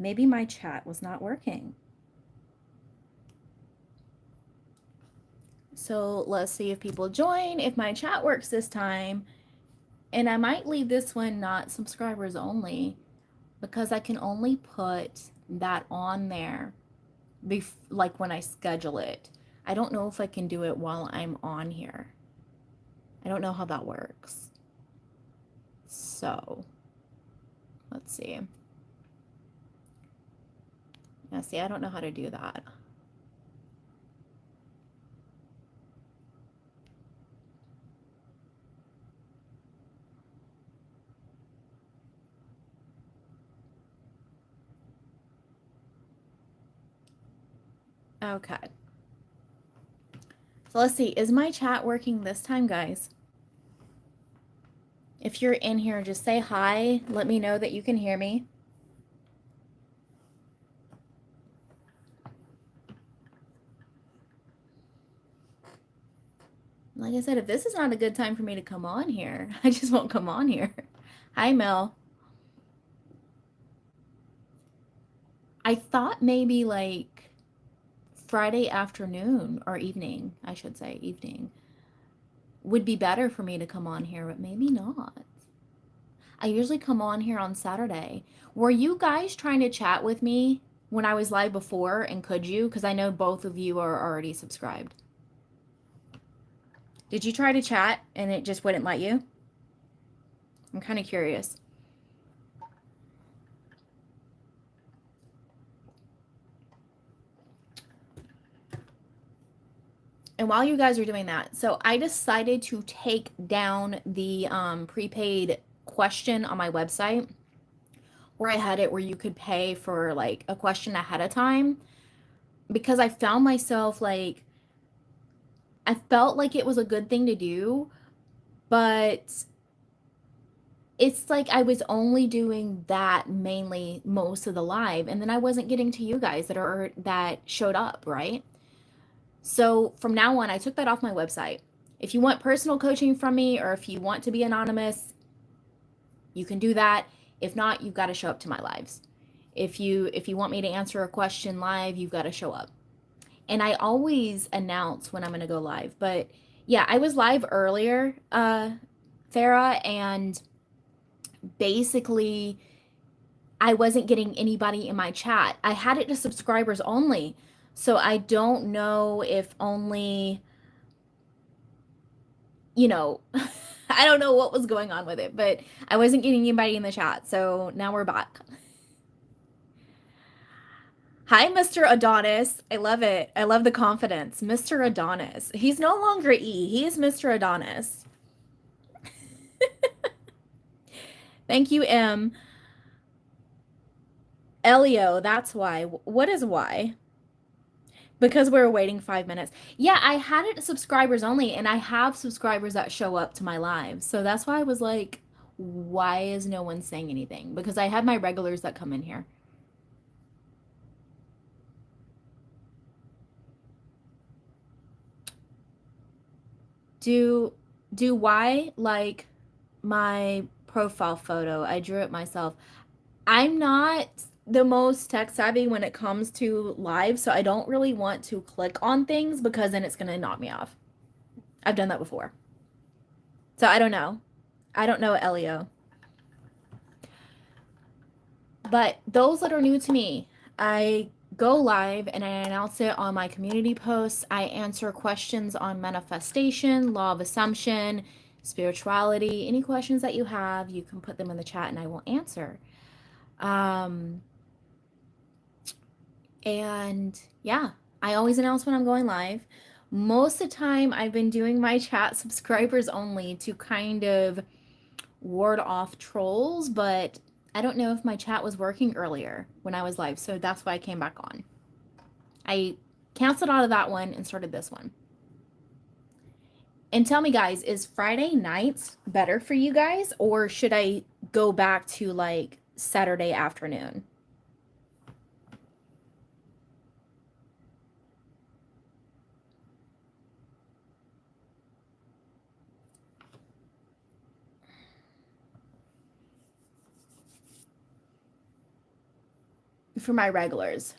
maybe my chat was not working. So let's see if people join, if my chat works this time. And I might leave this one not subscribers only because I can only put that on there like when I schedule it. I don't know if I can do it while I'm on here. I don't know how that works. So let's see. Yeah, see, I don't know how to do that. Okay. So let's see. Is my chat working this time, guys? If you're in here, just say hi. Let me know that you can hear me. Like I said, if this is not a good time for me to come on here, I just won't come on here. Hi, Mel. I thought maybe like Friday afternoon or evening, I should say evening, would be better for me to come on here, but maybe not. I usually come on here on Saturday. Were you guys trying to chat with me when I was live before, and could you? Because I know both of you are already subscribed. Did you try to chat and it just wouldn't let you? I'm kind of curious. And while you guys are doing that, so I decided to take down the prepaid question on my website where I had it where you could pay for like a question ahead of time because I found myself like, I felt like it was a good thing to do, but it's like I was only doing that mainly most of the live, and then I wasn't getting to you guys that showed up, right? So from now on, I took that off my website. If you want personal coaching from me or if you want to be anonymous, you can do that. If not, you've got to show up to my lives. If you want me to answer a question live, you've got to show up. And I always announce when I'm going to go live. But yeah, I was live earlier, Farah, and basically I wasn't getting anybody in my chat. I had it to subscribers only. So I don't know if only, you know, I don't know what was going on with it, but I wasn't getting anybody in the chat. So now we're back. Hi, Mr. Adonis. I love it. I love the confidence. Mr. Adonis. He's no longer E. He is Mr. Adonis. Thank you, M. Elio, that's why. What is why? Because we were waiting 5 minutes. Yeah, I had it subscribers only, and I have subscribers that show up to my live. So that's why I was like, why is no one saying anything? Because I have my regulars that come in here. Do why like my profile photo? I drew it myself. I'm not the most tech savvy when it comes to live, so I don't really want to click on things because then it's going to knock me off. I've done that before. So I don't know. I don't know, Elio. But those that are new to me, I go live and I announce it on my community posts. I answer questions on manifestation, law of assumption, spirituality. Any questions that you have, you can put them in the chat and I will answer. And yeah, I always announce when I'm going live. Most of the time, I've been doing my chat subscribers only to kind of ward off trolls, but I don't know if my chat was working earlier when I was live, so that's why I came back on. I canceled out of that one and started this one. And tell me, guys, is Friday nights better for you guys, or should I go back to like Saturday afternoon? for my regulars.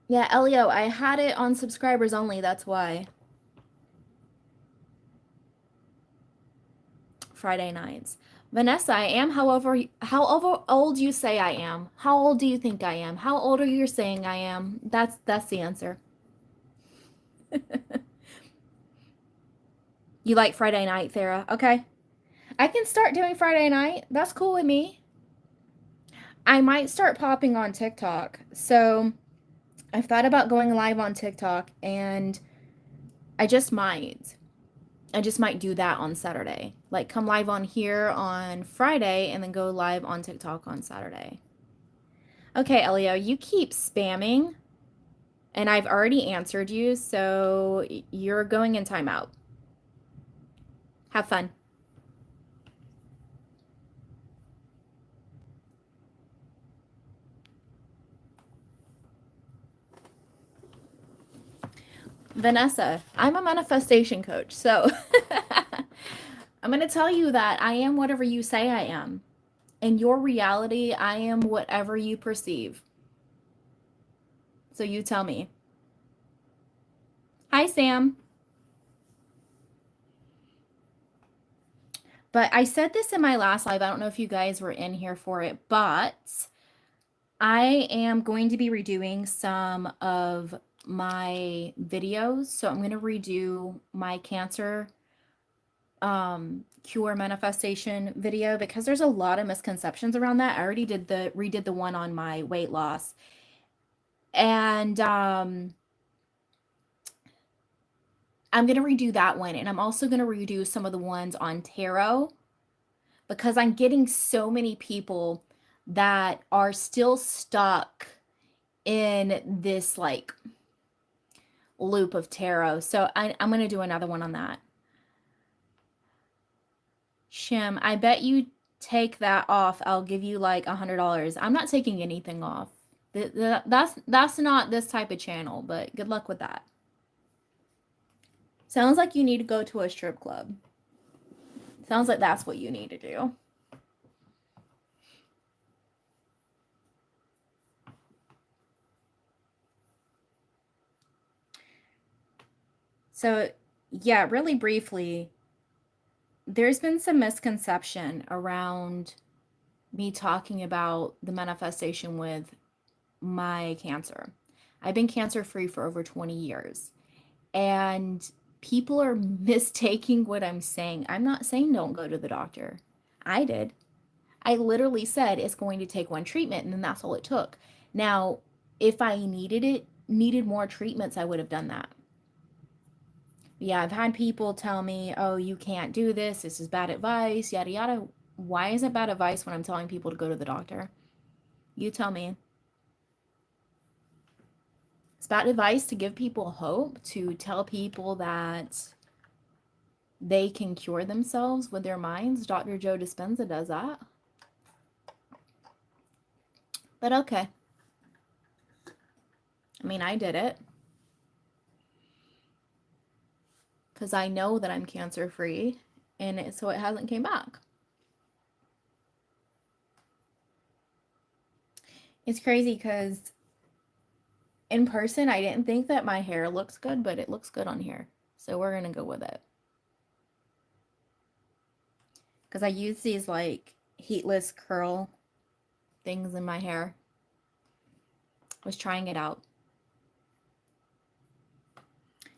Yeah, Elio, I had it on subscribers only, that's why. Friday nights. Vanessa, I am, however old you say I am. How old do you think I am? How old are you saying I am? That's the answer. You like Friday night, Thera? Okay. I can start doing Friday night. That's cool with me. I might start popping on TikTok. So I've thought about going live on TikTok and I just might. I just might do that on Saturday. Like come live on here on Friday and then go live on TikTok on Saturday. Okay, Elio, you keep spamming and I've already answered you, so you're going in timeout. Have fun. Vanessa, I'm a manifestation coach, so I'm going to tell you that I am whatever you say I am. In your reality, I am whatever you perceive. So you tell me. Hi, Sam. But I said this in my last live. I don't know if you guys were in here for it, but I am going to be redoing some of my videos. So I'm going to redo my cancer cure manifestation video because there's a lot of misconceptions around that. I already redid the one on my weight loss. And I'm going to redo that one, and I'm also going to redo some of the ones on tarot because I'm getting so many people that are still stuck in this like loop of tarot. So I'm going to do another one on that. Shim, I bet you take that off. I'll give you like $100. I'm not taking anything off. That's not this type of channel, but good luck with that. Sounds like you need to go to a strip club. Sounds like that's what you need to do. So, yeah, really briefly, there's been some misconception around me talking about the manifestation with my cancer. I've been cancer free for over 20 years, and people are mistaking what I'm saying. I'm not saying don't go to the doctor. I did. I literally said it's going to take one treatment, and then that's all it took. Now, if I needed more treatments, I would have done that. Yeah, I've had people tell me, oh, you can't do this. This is bad advice, yada, yada. Why is it bad advice when I'm telling people to go to the doctor? You tell me. It's bad advice to give people hope, to tell people that they can cure themselves with their minds. Dr. Joe Dispenza does that. But okay. I mean, I did it because I know that I'm cancer free, and so it hasn't came back. It's crazy because in person, I didn't think that my hair looks good, but it looks good on here. So we're going to go with it. Because I use these like heatless curl things in my hair. I was trying it out.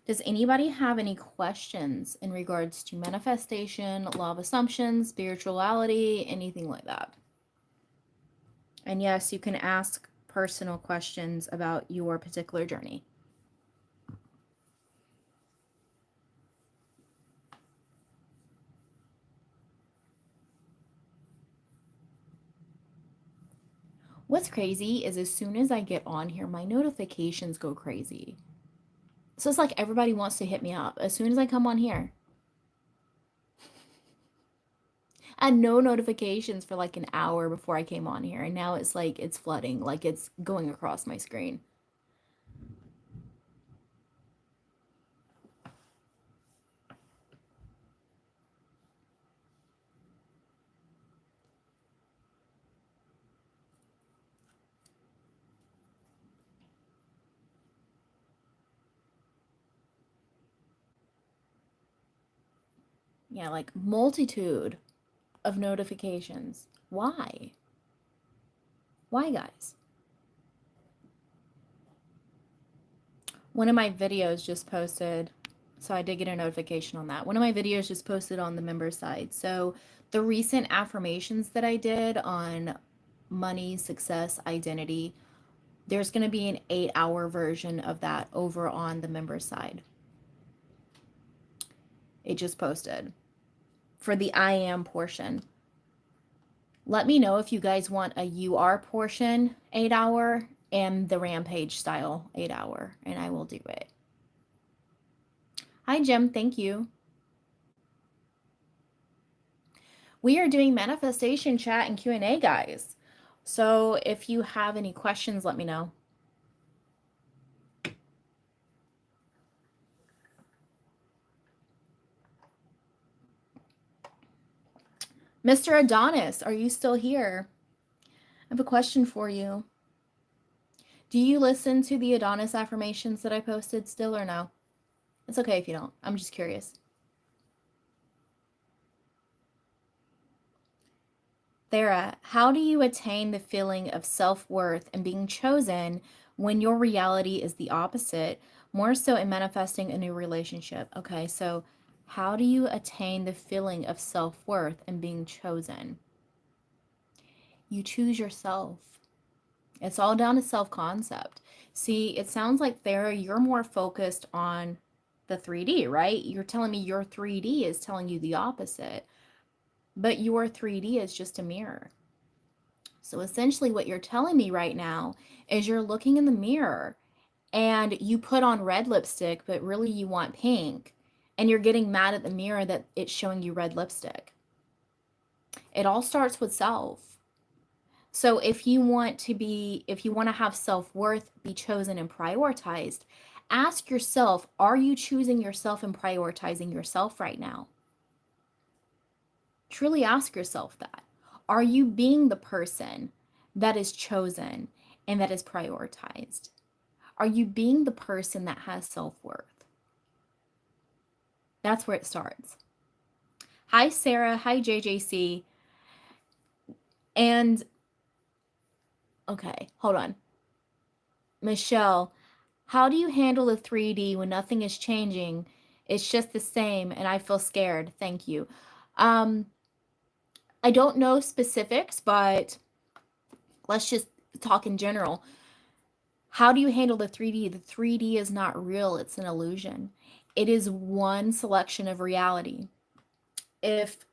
Does anybody have any questions in regards to manifestation, law of assumptions, spirituality, anything like that? And yes, you can ask personal questions about your particular journey. What's crazy is as soon as I get on here, my notifications go crazy. So it's like everybody wants to hit me up as soon as I come on here. I had no notifications for like an hour before I came on here, and now it's like it's flooding, like it's going across my screen. Yeah, like multitude of notifications. Why? Why, guys? One of my videos just posted, so I did get a notification on that. One of my videos just posted on the member side. So the recent affirmations that I did on money, success, identity, there's going to be an 8-hour version of that over on the member side. It just posted for the I am portion. Let me know if you guys want a you are portion 8-hour and the rampage style 8-hour, and I will do it. Hi, Jim. Thank you. We are doing manifestation chat and Q&A, guys. So if you have any questions, let me know. Mr. Adonis, are you still here? I have a question for you. Do you listen to the Adonis affirmations that I posted still or no? It's okay if you don't. I'm just curious. Thera, how do you attain the feeling of self-worth and being chosen when your reality is the opposite, more so in manifesting a new relationship? Okay, so how do you attain the feeling of self-worth and being chosen? You choose yourself. It's all down to self-concept. See, it sounds like Thera, you're more focused on the 3D, right? You're telling me your 3D is telling you the opposite, but your 3D is just a mirror. So essentially what you're telling me right now is you're looking in the mirror and you put on red lipstick, but really you want pink, and you're getting mad at the mirror that it's showing you red lipstick. It all starts with self. So if you want to have self-worth, be chosen and prioritized, ask yourself, are you choosing yourself and prioritizing yourself right now? Truly ask yourself that. Are you being the person that is chosen and that is prioritized? Are you being the person that has self-worth? That's where it starts. Hi, Sarah. Hi, JJC. And, okay, hold on. Michelle, how do you handle the 3D when nothing is changing? It's just the same and I feel scared. Thank you. I don't know specifics, but let's just talk in general. How do you handle the 3D? The 3D is not real, it's an illusion. It is one selection of reality. If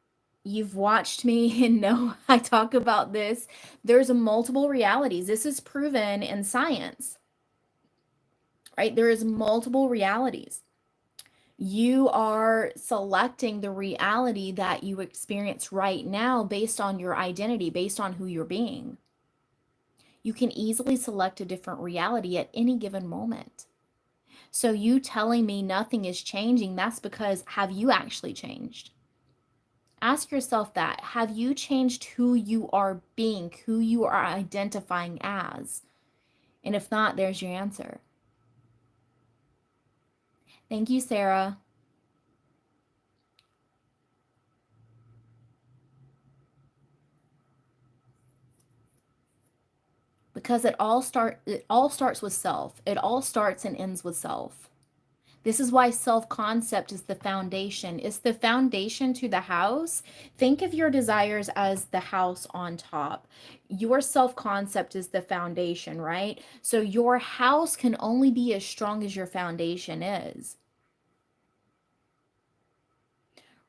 you've watched me and know I talk about this, there's multiple realities. This is proven in science, right? There is multiple realities. You are selecting the reality that you experience right now based on your identity, based on who you're being. You can easily select a different reality at any given moment. So you telling me nothing is changing, that's because have you actually changed? Ask yourself that. Have you changed who you are being, who you are identifying as? And if not, there's your answer. Thank you, Sarah. Because it all starts with self. It all starts and ends with self. This is why self-concept is the foundation. It's the foundation to the house. Think of your desires as the house on top. Your self-concept is the foundation, right? So your house can only be as strong as your foundation is.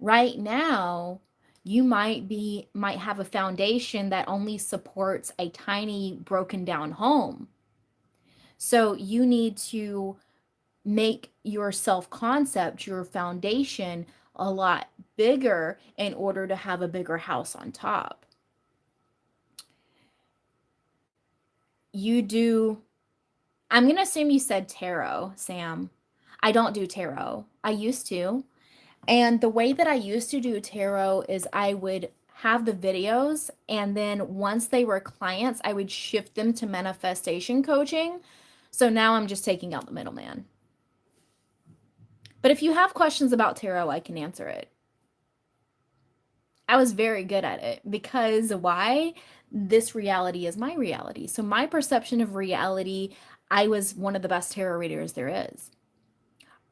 Right now, you might have a foundation that only supports a tiny broken down home. So you need to make your self-concept, your foundation, a lot bigger in order to have a bigger house on top. I'm going to assume you said tarot, Sam. I don't do tarot. I used to. And the way that I used to do tarot is I would have the videos, and then once they were clients, I would shift them to manifestation coaching. So now I'm just taking out the middleman. But if you have questions about tarot, I can answer it. I was very good at it because why? This reality is my reality. So my perception of reality, I was one of the best tarot readers there is.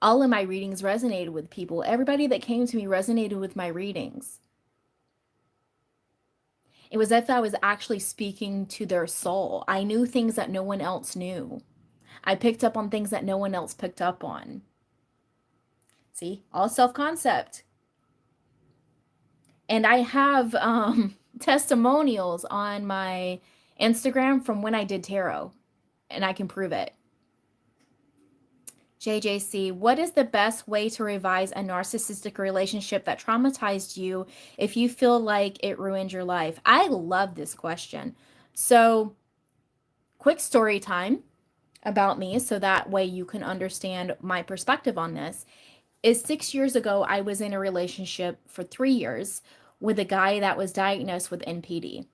All of my readings resonated with people. Everybody that came to me resonated with my readings. It was as if I was actually speaking to their soul. I knew things that no one else knew. I picked up on things that no one else picked up on. See, all self concept. And I have testimonials on my Instagram from when I did tarot, and I can prove it. JJC, what is the best way to revise a narcissistic relationship that traumatized you if you feel like it ruined your life? I love this question. So, quick story time about me so that way you can understand my perspective on this. Is 6 years ago, I was in a relationship for 3 years with a guy that was diagnosed with NPD.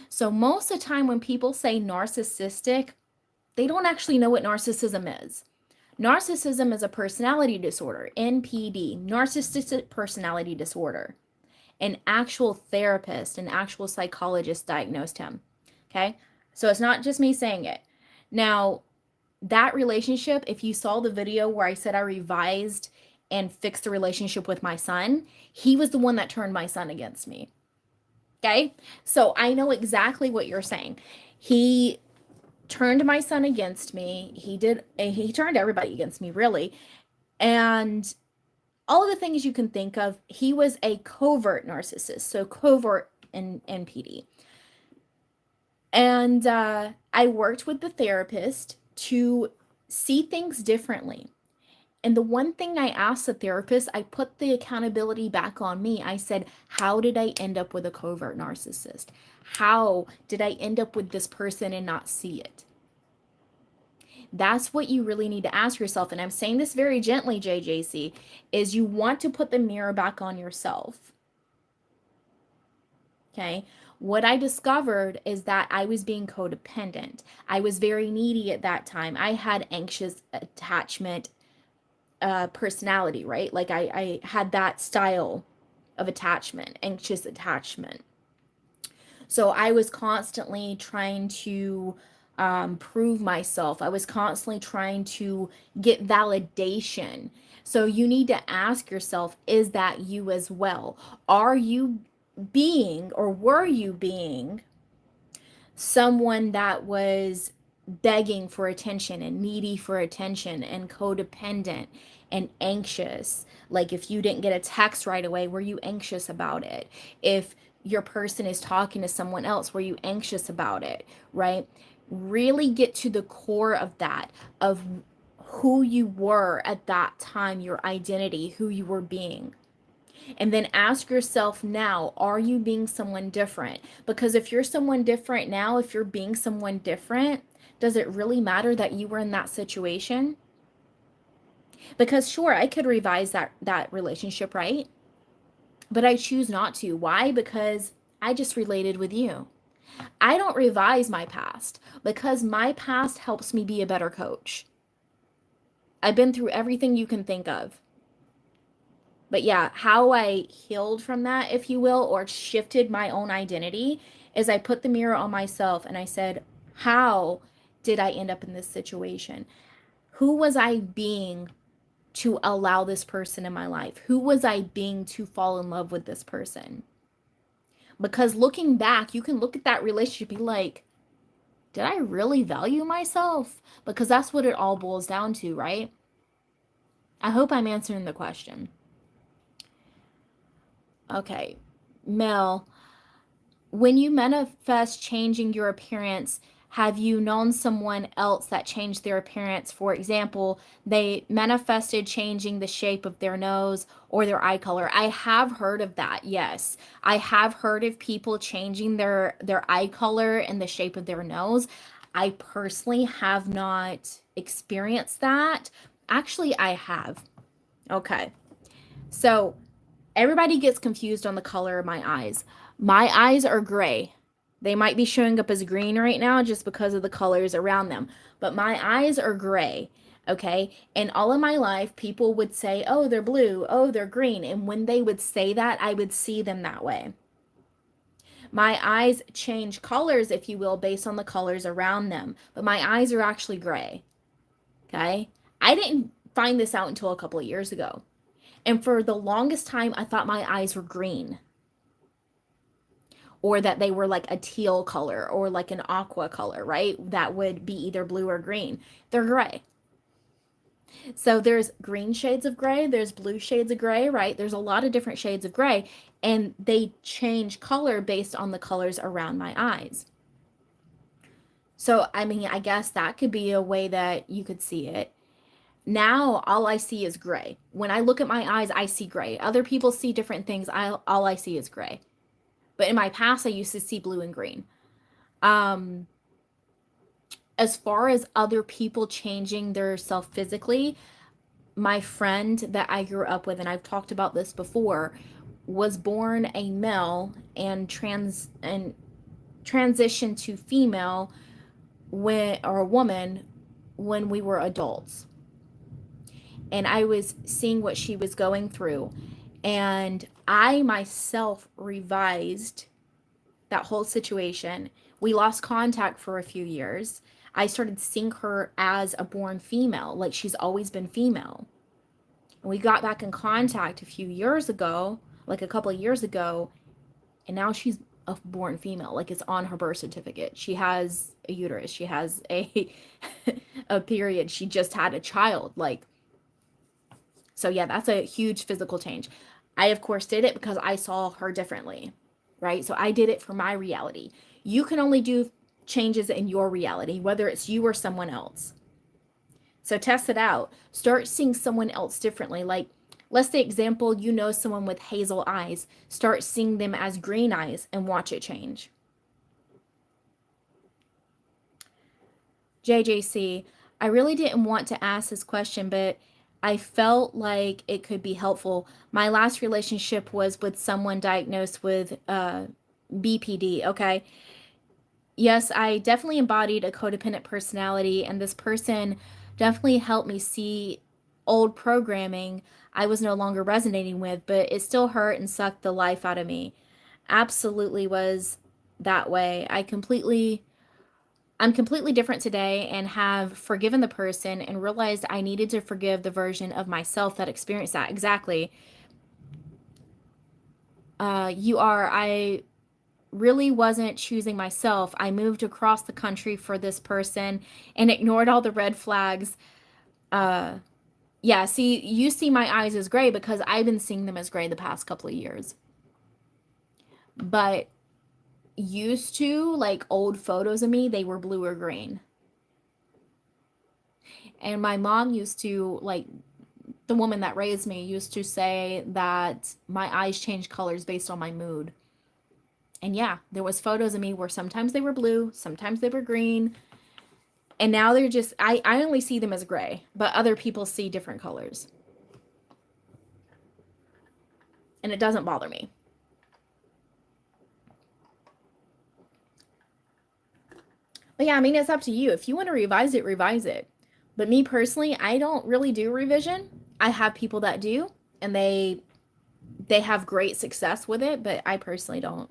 So, most of the time when people say narcissistic, they don't actually know what narcissism is. Narcissism is a personality disorder, NPD, narcissistic personality disorder. An actual therapist, an actual psychologist diagnosed him. Okay? So it's not just me saying it. Now, that relationship, if you saw the video where I said I revised and fixed the relationship with my son, he was the one that turned my son against me. Okay? So I know exactly what you're saying. He turned my son against me. He turned everybody against me, really. And all of the things you can think of, he was a covert narcissist, so covert in NPD. And I worked with the therapist to see things differently. And the one thing I asked the therapist, I put the accountability back on me. I said, how did I end up with a covert narcissist? How did I end up with this person and not see it? That's what you really need to ask yourself. And I'm saying this very gently, JJC, is you want to put the mirror back on yourself. Okay. What I discovered is that I was being codependent. I was very needy at that time. I had anxious attachment personality, right? Like I had that style of attachment, anxious attachment. So I was constantly trying to prove myself. I was constantly trying to get validation. So you need to ask yourself, is that you as well? Are you being, or were you being, someone that was begging for attention and needy for attention and codependent and anxious? Like if you didn't get a text right away, were you anxious about it? If your person is talking to someone else, were you anxious about it? Right? Really get to the core of that, of who you were at that time, your identity, who you were being. And then ask yourself now, are you being someone different? Because if you're someone different now, if you're being someone different, does it really matter that you were in that situation? Because sure, I could revise that relationship, right? But I choose not to. Why? Because I just related with you. I don't revise my past because my past helps me be a better coach. I've been through everything you can think of. But yeah, how I healed from that, if you will, or shifted my own identity is I put the mirror on myself and I said, how did I end up in this situation? Who was I being to allow this person in my life? Who was I being to fall in love with this person? Because looking back, you can look at that relationship and be like, did I really value myself? Because that's what it all boils down to, right? I hope I'm answering the question. Okay, Mel, when you manifest changing your appearance, have you known someone else that changed their appearance? For example, they manifested changing the shape of their nose or their eye color. I have heard of that. Yes. I have heard of people changing their eye color and the shape of their nose. I personally have not experienced that. Actually, I have. Okay. So, everybody gets confused on the color of my eyes. My eyes are gray. They might be showing up as green right now just because of the colors around them, but my eyes are gray. Okay. And all of my life, people would say, oh, they're blue. Oh, they're green. And when they would say that, I would see them that way. My eyes change colors, if you will, based on the colors around them. But my eyes are actually gray. Okay. I didn't find this out until a couple of years ago. And for the longest time, I thought my eyes were green, or that they were like a teal color or like an aqua color, right? That would be either blue or green. They're gray. So there's green shades of gray, there's blue shades of gray, right? There's a lot of different shades of gray, and they change color based on the colors around my eyes. So, I mean, I guess that could be a way that you could see it. Now, all I see is gray. When I look at my eyes, I see gray. Other people see different things. All I see is gray. But in my past, I used to see blue and green. Um, as far as other people changing their self physically, my friend that I grew up with, and I've talked about this before, was born a male and transitioned to female when, or a woman, when we were adults. And I was seeing what she was going through, and I myself revised that whole situation. We lost contact for a few years. I started seeing her as a born female, like she's always been female. And we got back in contact a few years ago, like a couple of years ago, and now she's a born female. Like it's on her birth certificate. She has a uterus. She has a a period. She just had a child. Like, so yeah, that's a huge physical change. I of course did it because I saw her differently, right? So I did it for my reality. You can only do changes in your reality, whether it's you or someone else. So test it out. Start seeing someone else differently. Like, let's say, example, you know someone with hazel eyes. Start seeing them as green eyes and watch it change. JJC, I really didn't want to ask this question, but I felt like it could be helpful. My last relationship was with someone diagnosed with BPD. Okay. Yes, I definitely embodied a codependent personality, and this person definitely helped me see old programming I was no longer resonating with, but it still hurt and sucked the life out of me. Absolutely was that way. I'm completely different today and have forgiven the person and realized I needed to forgive the version of myself that experienced that. Exactly. I really wasn't choosing myself. I moved across the country for this person and ignored all the red flags. Uh, yeah, see, you see my eyes as gray because I've been seeing them as gray the past couple of years. But used to, like old photos of me, they were blue or green. And my mom used to, like, the woman that raised me used to say that my eyes change colors based on my mood. And yeah, there was photos of me where sometimes they were blue, sometimes they were green, and now they're just I only see them as gray, but other people see different colors. And it doesn't bother me. But yeah, I mean, it's up to you. If you want to revise it, revise it. But me personally, I don't really do revision. I have people that do, and they have great success with it, but I personally don't,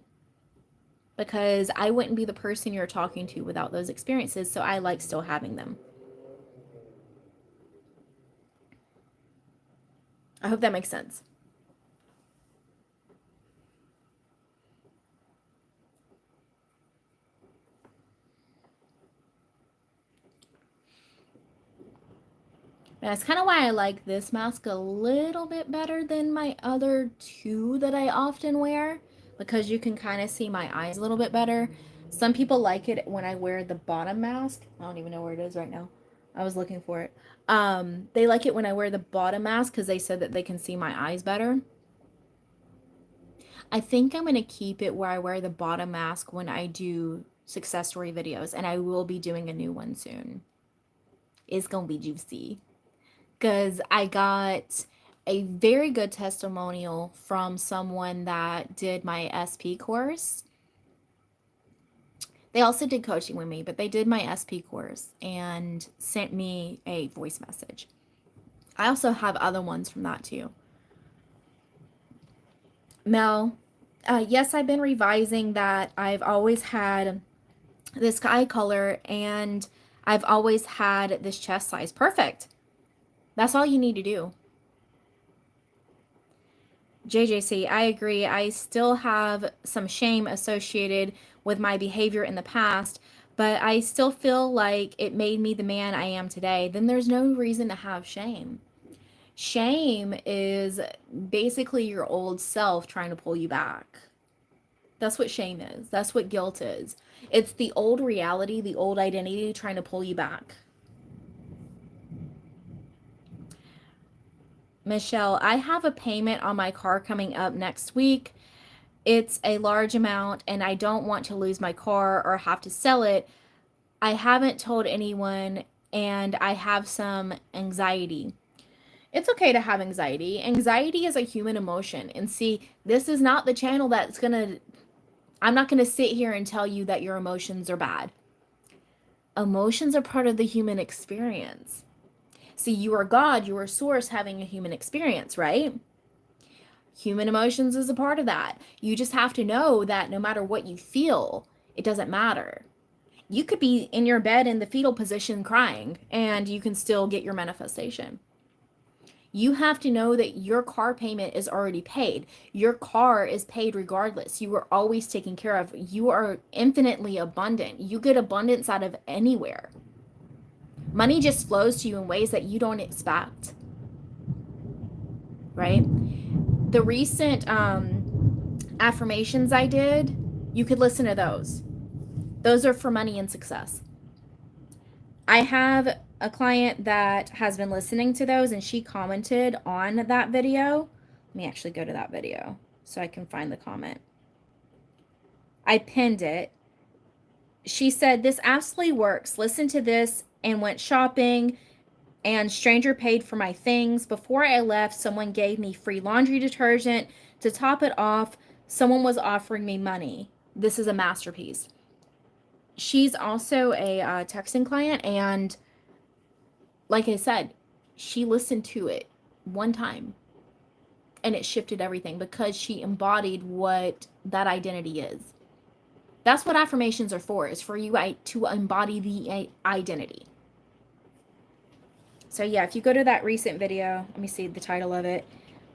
because I wouldn't be the person you're talking to without those experiences, so I like still having them. I hope that makes sense. That's kind of why I like this mask a little bit better than my other two that I often wear, because you can kind of see my eyes a little bit better. Some people like it when I wear the bottom mask. I don't even know where it is right now. I was looking for it. They like it when I wear the bottom mask because they said that they can see my eyes better. I think I'm going to keep it where I wear the bottom mask when I do success story videos, and I will be doing a new one soon. It's going to be juicy because I got a very good testimonial from someone that did my SP course. They also did coaching with me, but they did my SP course and sent me a voice message. I also have other ones from that too. Mel, yes, I've been revising that. I've always had this eye color and I've always had this chest size. Perfect. That's all you need to do. JJC, I agree. I still have some shame associated with my behavior in the past, but I still feel like it made me the man I am today. Then there's no reason to have shame. Shame is basically your old self trying to pull you back. That's what shame is. That's what guilt is. It's the old reality, the old identity trying to pull you back. Michelle, I have a payment on my car coming up next week. It's a large amount and I don't want to lose my car or have to sell it. I haven't told anyone and I have some anxiety. It's okay to have anxiety. Anxiety is a human emotion. And see, this is not the channel that's going to, I'm not going to sit here and tell you that your emotions are bad. Emotions are part of the human experience. See, you are God, you are source having a human experience, right? Human emotions is a part of that. You just have to know that no matter what you feel, it doesn't matter. You could be in your bed in the fetal position crying and you can still get your manifestation. You have to know that your car payment is already paid. Your car is paid regardless. You are always taken care of. You are infinitely abundant. You get abundance out of anywhere. Money just flows to you in ways that you don't expect. Right? The recent affirmations I did, you could listen to those. Those are for money and success. I have a client that has been listening to those and she commented on that video. Let me actually go to that video so I can find the comment. I pinned it. She said, "This absolutely works. Listen to this and went shopping and stranger paid for my things. Before I left, someone gave me free laundry detergent. To top it off, someone was offering me money. This is a masterpiece." She's also a texting client, and like I said, she listened to it one time and it shifted everything because she embodied what that identity is. That's what affirmations are for, is for you to embody the identity. So yeah, if you go to that recent video, let me see the title of it,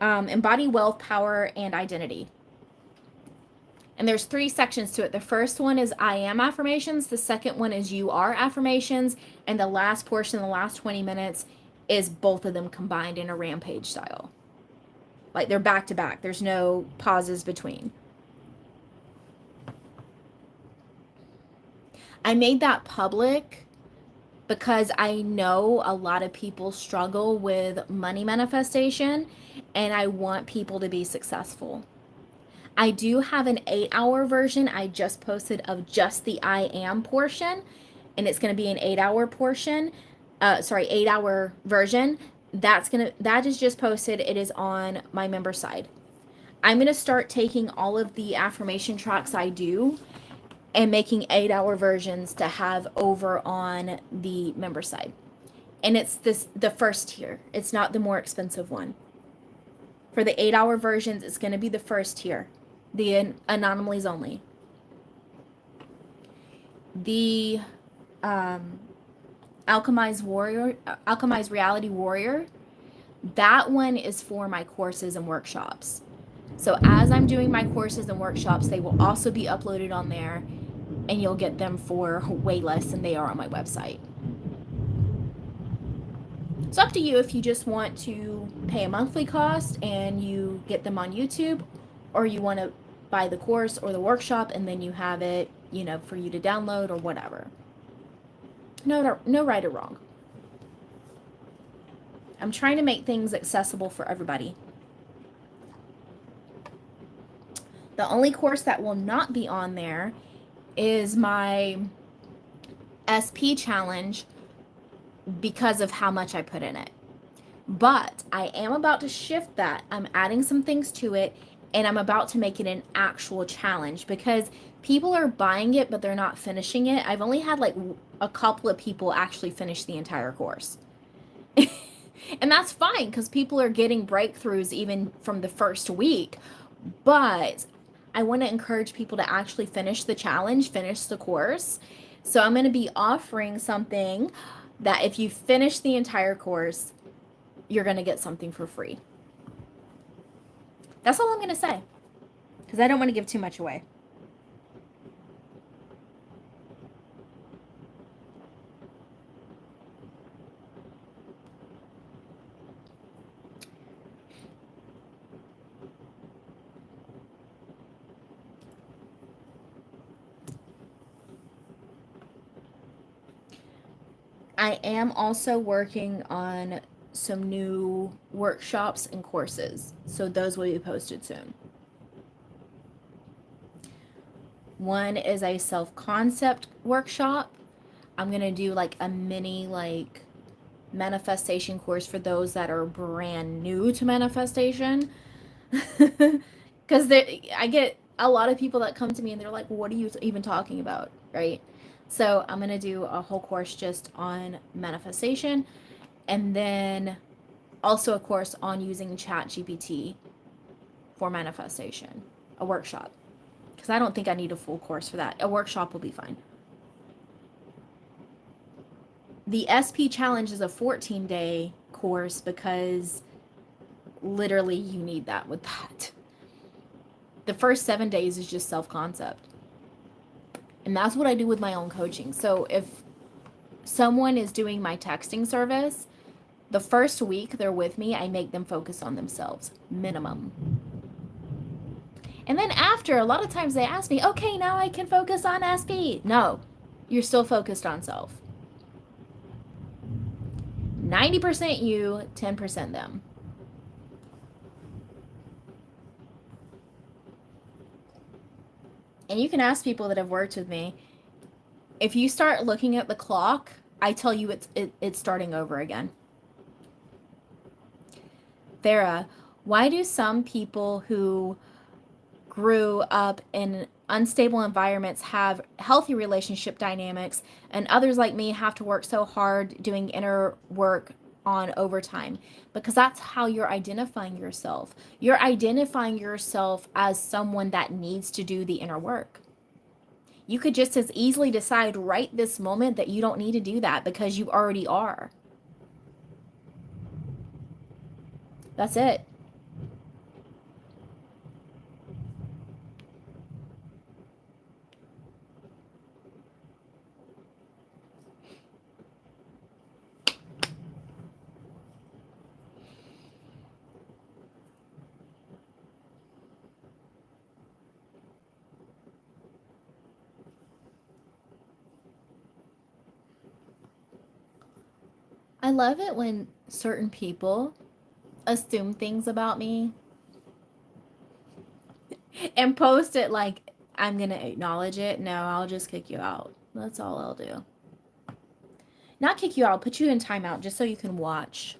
Embody Wealth, Power, and Identity. And there's 3 sections to it. The first one is I am affirmations. The second one is you are affirmations. And the last portion, the last 20 minutes, is both of them combined in a rampage style. Like they're back to back. There's no pauses between. I made that public because I know a lot of people struggle with money manifestation and I want people to be successful. I do have an 8-hour version I just posted of just the I am portion, and it's going to be an 8-hour portion. 8-hour version. That is just posted. It is on my member side. I'm going to start taking all of the affirmation tracks I do and making 8-hour versions to have over on the member side. And it's the first tier. It's not the more expensive one. For the 8-hour versions, it's going to be the first tier. The anomalies only. The Alchemized Reality Warrior, that one is for my courses and workshops. So as I'm doing my courses and workshops, they will also be uploaded on there and you'll get them for way less than they are on my website. It's up to you if you just want to pay a monthly cost and you get them on YouTube, or you want to buy the course or the workshop and then you have it, for you to download or whatever. No right or wrong. I'm trying to make things accessible for everybody. The only course that will not be on there is my SP challenge because of how much I put in it. But I am about to shift that. I'm adding some things to it And I'm about to make it an actual challenge because people are buying it, but they're not finishing it. I've only had like a couple of people actually finish the entire course. And that's fine because people are getting breakthroughs even from the first week. But I want to encourage people to actually finish the challenge, finish the course. So I'm going to be offering something that if you finish the entire course, you're going to get something for free. That's all I'm going to say because I don't want to give too much away. I am also working on some new workshops and courses, so those will be posted soon. One is a self-concept workshop. I'm going to do like a mini like manifestation course for those that are brand new to manifestation. Because I get a lot of people that come to me and they're like, what are you even talking about? Right? So I'm going to do a whole course just on manifestation, and then also a course on using ChatGPT for manifestation, a workshop. Because I don't think I need a full course for that. A workshop will be fine. The SP challenge is a 14-day course because literally you need that with that. The first 7 days is just self-concept. And that's what I do with my own coaching. So if someone is doing my texting service, the first week they're with me, I make them focus on themselves, minimum. And then after, a lot of times they ask me, okay, now I can focus on SP. No, you're still focused on self. 90% you, 10% them. And you can ask people that have worked with me. If you start looking at the clock, I tell you it's starting over again. Farah, why do some people who grew up in unstable environments have healthy relationship dynamics, and others like me have to work so hard doing inner work on overtime? Because that's how you're identifying yourself. You're identifying yourself as someone that needs to do the inner work. You could just as easily decide right this moment that you don't need to do that because you already are. That's it. I love it when certain people assume things about me and post it like I'm going to acknowledge it. No, I'll just kick you out. That's all I'll do. Not kick you out, put you in timeout just so you can watch.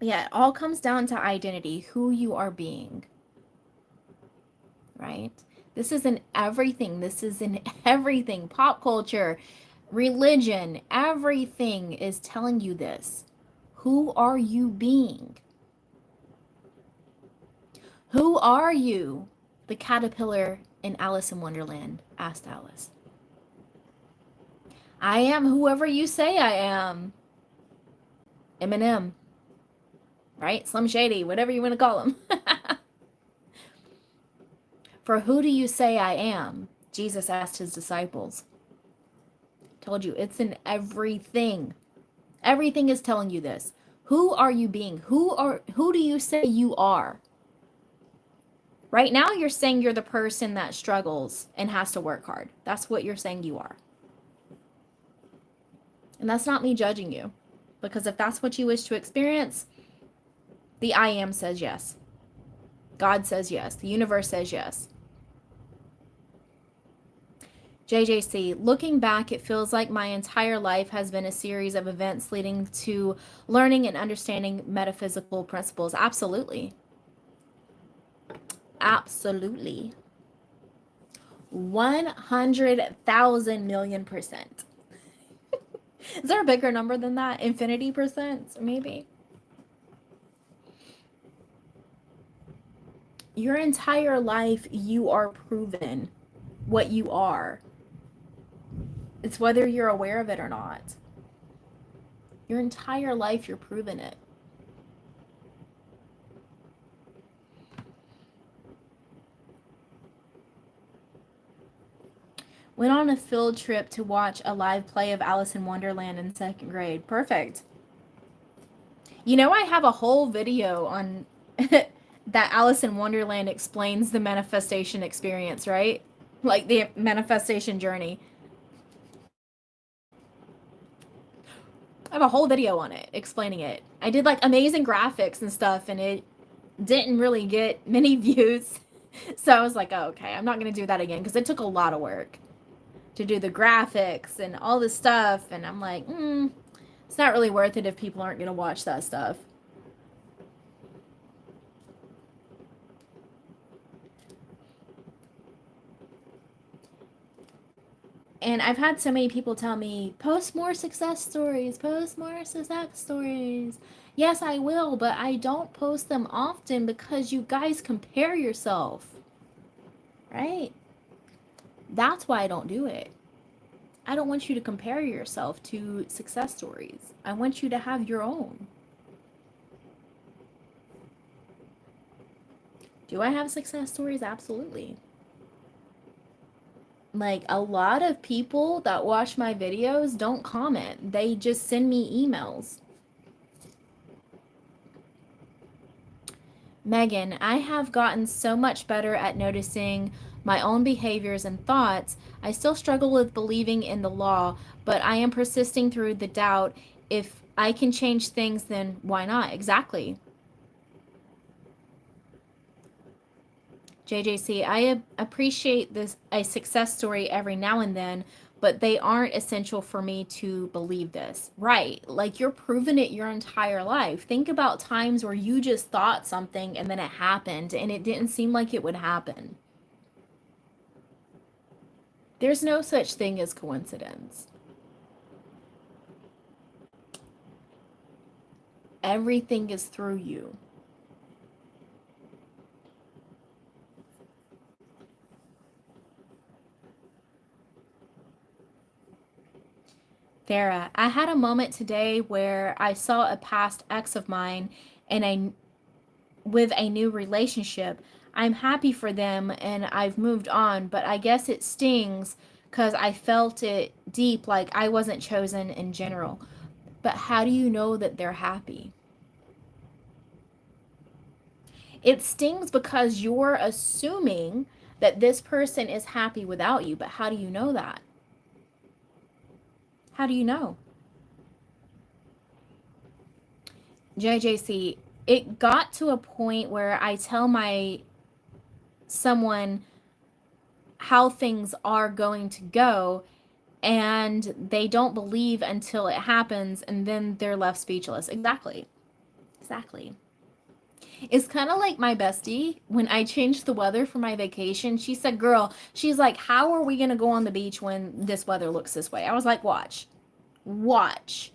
Yeah, it all comes down to identity, who you are being. Right? This is in everything. This is in everything. Pop culture, religion, everything is telling you this. Who are you being? Who are you? The caterpillar in Alice in Wonderland asked Alice. I am whoever you say I am. Eminem. Right? Slim Shady, whatever you want to call him. For who do you say I am? Jesus asked his disciples. Told you, it's in everything. Everything is telling you this. Who are you being? Who do you say you are? Right now you're saying you're the person that struggles and has to work hard. That's what you're saying you are. And that's not me judging you. Because if that's what you wish to experience, the I am says yes. God says yes. The universe says yes. JJC, looking back, it feels like my entire life has been a series of events leading to learning and understanding metaphysical principles. Absolutely. Absolutely. 100,000 million percent. Is there a bigger number than that? Infinity percent, maybe? Your entire life, you are proven what you are. It's whether you're aware of it or not. Your entire life, you're proven it. Went on a field trip to watch a live play of Alice in Wonderland in second grade. Perfect. You know, I have a whole video on that Alice in Wonderland explains the manifestation experience, right? Like the manifestation journey. I have a whole video on it explaining it. I did like amazing graphics and stuff, and it didn't really get many views. So I was like, oh, okay, I'm not going to do that again because it took a lot of work to do the graphics and all this stuff. And I'm like, it's not really worth it if people aren't going to watch that stuff. And I've had so many people tell me, post more success stories, post more success stories. Yes, I will, but I don't post them often because you guys compare yourself, right? That's why I don't do it. I don't want you to compare yourself to success stories. I want you to have your own. Do I have success stories? Absolutely. Like a lot of people that watch my videos don't comment. They just send me emails. Megan, I have gotten so much better at noticing my own behaviors and thoughts. I still struggle with believing in the law, but I am persisting through the doubt. If I can change things, then why not? Exactly. JJC, I appreciate this a success story every now and then, but they aren't essential for me to believe this. Right. Like you're proving it your entire life. Think about times where you just thought something and then it happened and it didn't seem like it would happen. There's no such thing as coincidence. Everything is through you. Farah, I had a moment today where I saw a past ex of mine and I with a new relationship. I'm happy for them and I've moved on, but I guess it stings because I felt it deep like I wasn't chosen in general. But how do you know that they're happy? It stings because you're assuming that this person is happy without you, but how do you know that? How do you know? JJC, it got to a point where I tell my someone how things are going to go and they don't believe until it happens and then they're left speechless. Exactly. Exactly. It's kind of like my bestie when I changed the weather for my vacation. She said, "Girl, she's like, how are we going to go on the beach when this weather looks this way?" I was like, "Watch. Watch."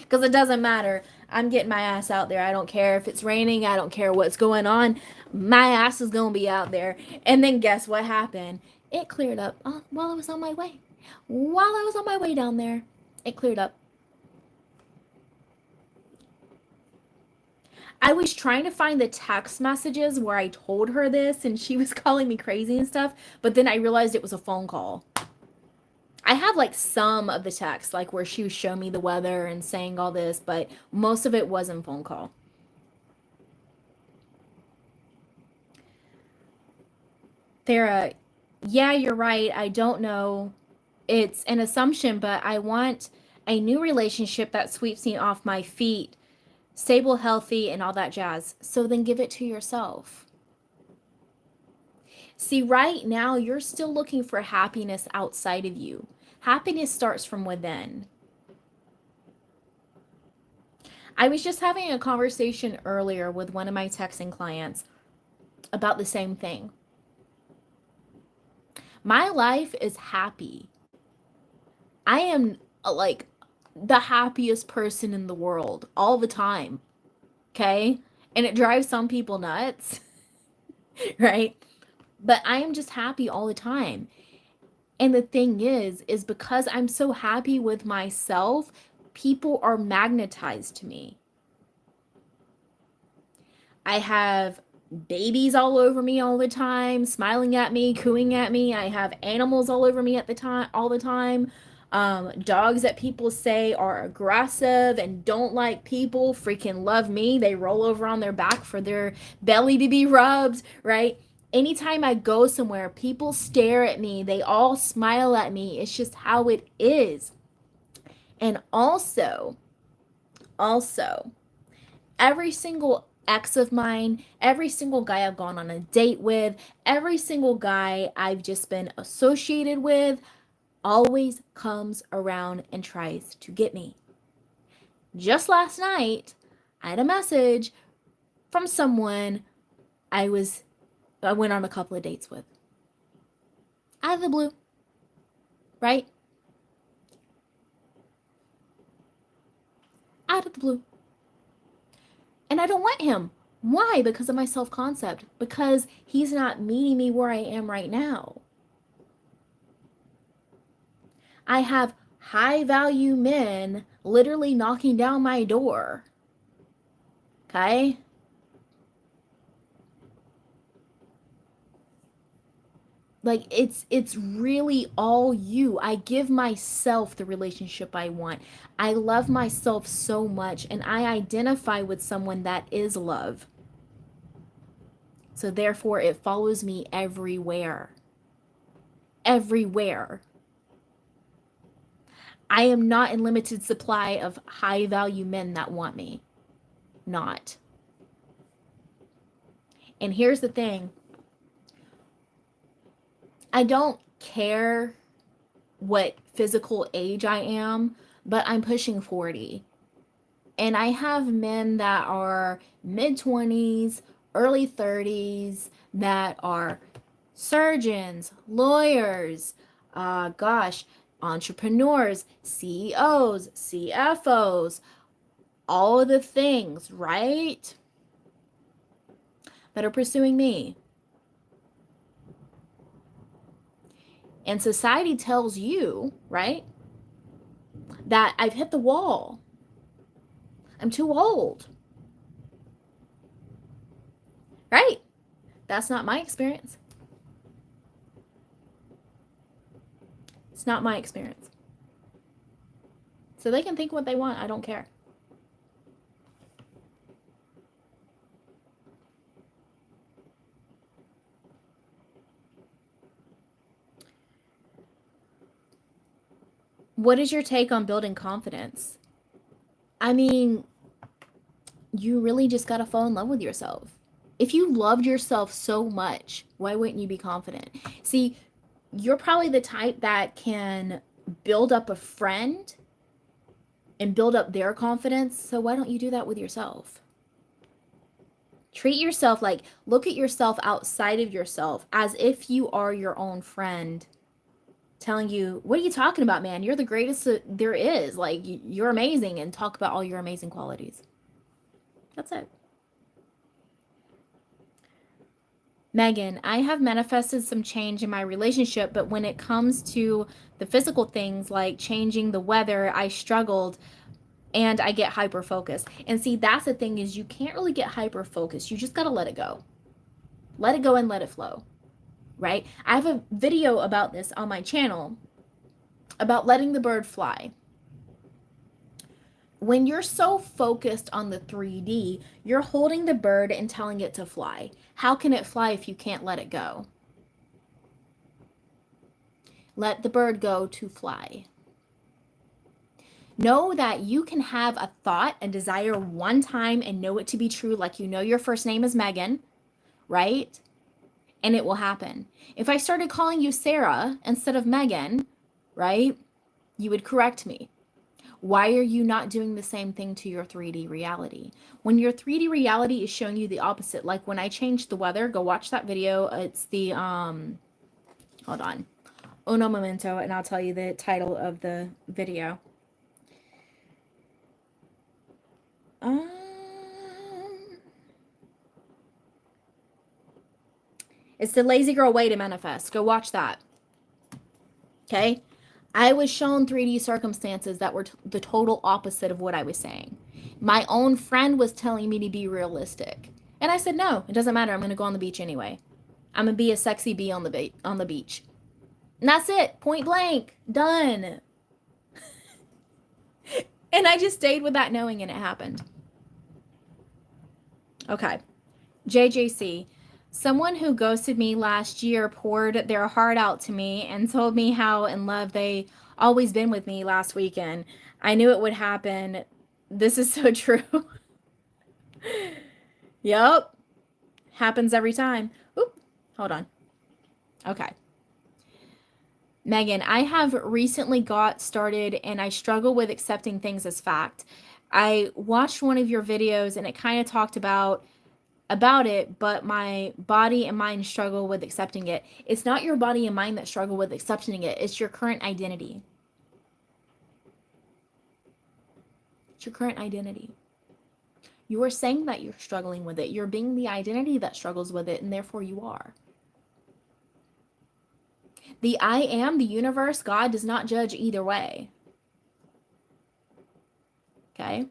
Because it doesn't matter. I'm getting my ass out there. I don't care if it's raining. I don't care what's going on. My ass is going to be out there. And then guess what happened? It cleared up while I was on my way. While I was on my way down there, it cleared up. I was trying to find the text messages where I told her this and she was calling me crazy and stuff, but then I realized it was a phone call. I have like some of the text, like where she was showing me the weather and saying all this, but most of it was in phone call. Thera, yeah, you're right. I don't know. It's an assumption, but I want a new relationship that sweeps me off my feet, stable, healthy, and all that jazz. So then give it to yourself. See, right now, you're still looking for happiness outside of you. Happiness starts from within. I was just having a conversation earlier with one of my texting clients about the same thing. My life is happy. I am like the happiest person in the world all the time. Okay? And it drives some people nuts, right? But I am just happy all the time. And the thing is because I'm so happy with myself, people are magnetized to me. I have babies all over me all the time, smiling at me, cooing at me. I have animals all over me at the time, all the time. Dogs that people say are aggressive and don't like people freaking love me. They roll over on their back for their belly to be rubbed, right? Anytime I go somewhere, people stare at me. They all smile at me. It's just how it is. And also, every single ex of mine, every single guy I've gone on a date with, every single guy I've just been associated with always comes around and tries to get me. Just last night, I had a message from someone I went on a couple of dates with. Out of the blue, right? Out of the blue. And I don't want him. Why? Because of my self-concept. Because he's not meeting me where I am right now. I have high value men literally knocking down my door. Okay? Like it's really all you. I give myself the relationship I want. I love myself so much and I identify with someone that is love. So therefore it follows me everywhere. Everywhere. I am not in limited supply of high value men that want me. Not. And here's the thing. I don't care what physical age I am, but I'm pushing 40. And I have men that are mid 20s, early 30s that are surgeons, lawyers, entrepreneurs, CEOs, CFOs, all of the things, right? That are pursuing me. And society tells you, right, that I've hit the wall. I'm too old. Right? That's not my experience. It's not my experience. So they can think what they want. I don't care. What is your take on building confidence? I mean, you really just got to fall in love with yourself. If you loved yourself so much, why wouldn't you be confident? See, you're probably the type that can build up a friend and build up their confidence. So why don't you do that with yourself? Treat yourself like, look at yourself outside of yourself as if you are your own friend telling you, what are you talking about, man? You're the greatest there is. Like, you're amazing, and talk about all your amazing qualities. That's it. Megan, I have manifested some change in my relationship, but when it comes to the physical things like changing the weather, I struggled and I get hyper focused. And see, that's the thing is you can't really get hyper focused. You just got to let it go. Let it go and let it flow. Right? I have a video about this on my channel about letting the bird fly. When you're so focused on the 3D, you're holding the bird and telling it to fly. How can it fly if you can't let it go? Let the bird go to fly. Know that you can have a thought and desire one time and know it to be true, like you know your first name is Megan, right? and it will happen. If I started calling you Sarah instead of Megan, right, you would correct me. Why are you not doing the same thing to your 3D reality? When your 3D reality is showing you the opposite, like when I changed the weather, go watch that video. It's the, hold on, uno momento, and I'll tell you the title of the video. It's the lazy girl way to manifest. Go watch that. Okay? I was shown 3D circumstances that were the total opposite of what I was saying. My own friend was telling me to be realistic. And I said, no, it doesn't matter. I'm going to go on the beach anyway. I'm going to be a sexy bee on the beach. And that's it. Point blank. Done. And I just stayed with that knowing, and it happened. Okay. JJC. Someone who ghosted me last year poured their heart out to me and told me how in love they always been with me last weekend. I knew it would happen. This is so true. Yep. Happens every time. Oop, hold on. Okay. Megan, I have recently got started and I struggle with accepting things as fact. I watched one of your videos and it kind of talked about it, but my body and mind struggle with accepting it. It's not your body and mind that struggle with accepting it. It's your current identity. It's your current identity. You are saying that you're struggling with it. You're being the identity that struggles with it, and therefore you are. The I am, the universe, God does not judge either way. Okay?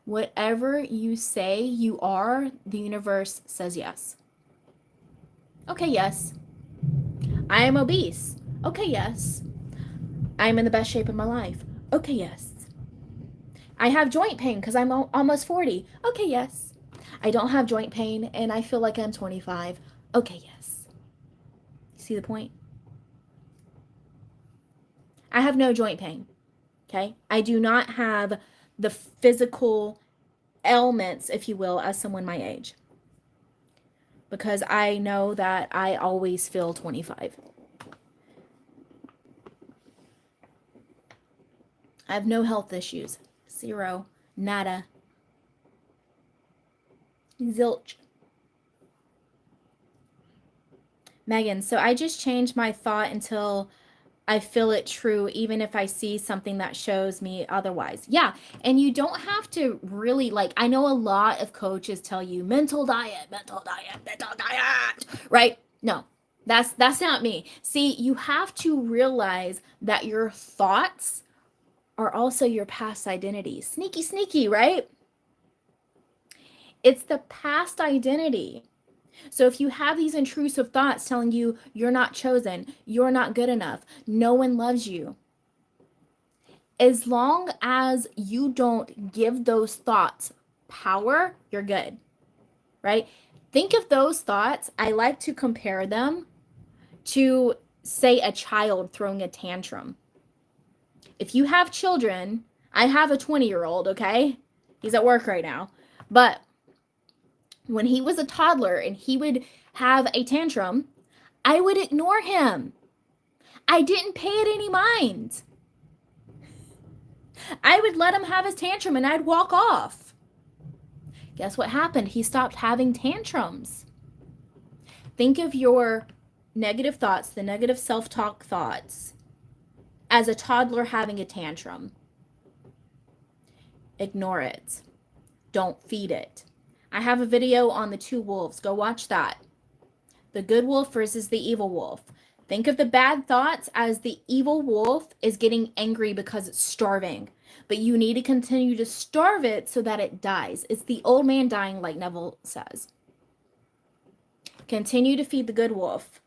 Whatever you say you are, the universe says yes. Okay, yes. I am obese. Okay, yes. I am in the best shape of my life. Okay, yes. I have joint pain because I'm almost 40. Okay, yes. I don't have joint pain and I feel like I'm 25. Okay, yes. See the point? I have no joint pain. Okay? I do not have the physical ailments, if you will, as someone my age. Because I know that I always feel 25. I have no health issues. Zero. Nada. Zilch. Megan, so I just changed my thought until I feel it true, even if I see something that shows me otherwise. Yeah, and you don't have to really, like, I know a lot of coaches tell you mental diet, right? No, that's not me. See, you have to realize that your thoughts are also your past identity. Sneaky, right? It's the past identity. So if you have these intrusive thoughts telling you you're not chosen, you're not good enough, no one loves you, as long as you don't give those thoughts power, you're good, right? Think of those thoughts. I like to compare them to, say, a child throwing a tantrum. If you have children, I have a 20-year-old, okay? He's at work right now. But when he was a toddler and he would have a tantrum, I would ignore him. I didn't pay it any mind. I would let him have his tantrum and I'd walk off. Guess what happened? He stopped having tantrums. Think of your negative thoughts, the negative self-talk thoughts, as a toddler having a tantrum. Ignore it. Don't feed it. I have a video on the two wolves. Go watch that. The good wolf versus the evil wolf. Think of the bad thoughts as the evil wolf is getting angry because it's starving. But you need to continue to starve it so that it dies. It's the old man dying, like Neville says. Continue to feed the good wolf.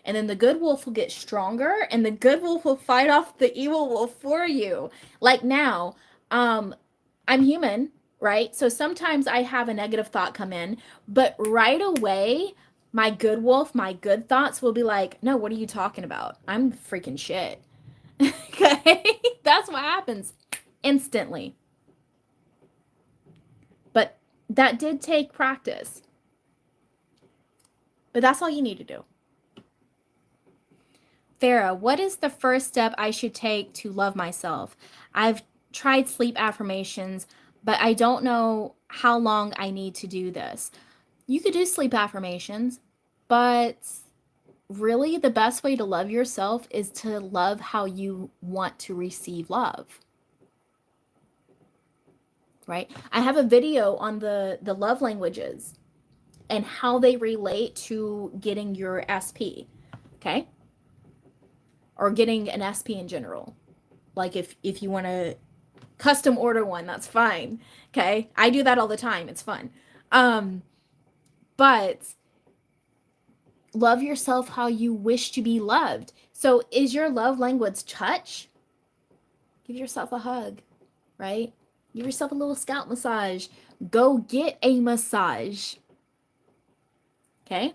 And then the good wolf will get stronger and the good wolf will fight off the evil wolf for you. Like now, I'm human, right? So sometimes I have a negative thought come in, but right away, my good wolf, my good thoughts will be like, no, what are you talking about? I'm freaking shit. Okay? That's what happens instantly. But That did take practice, but that's all you need to do. Farah, what is the first step I should take to love myself? I've tried sleep affirmations, but I don't know how long I need to do this. You could do sleep affirmations, but really the best way to love yourself is to love how you want to receive love. Right? I have a video on the love languages and how they relate to getting your SP. Okay? Or getting an SP in general. Like if you want to custom order one, that's fine. Okay? I do that all the time. It's fun. But love yourself how you wish to be loved. So is your love language touch? Give yourself a hug, right? Give yourself a little scalp massage. Go get a massage. Okay?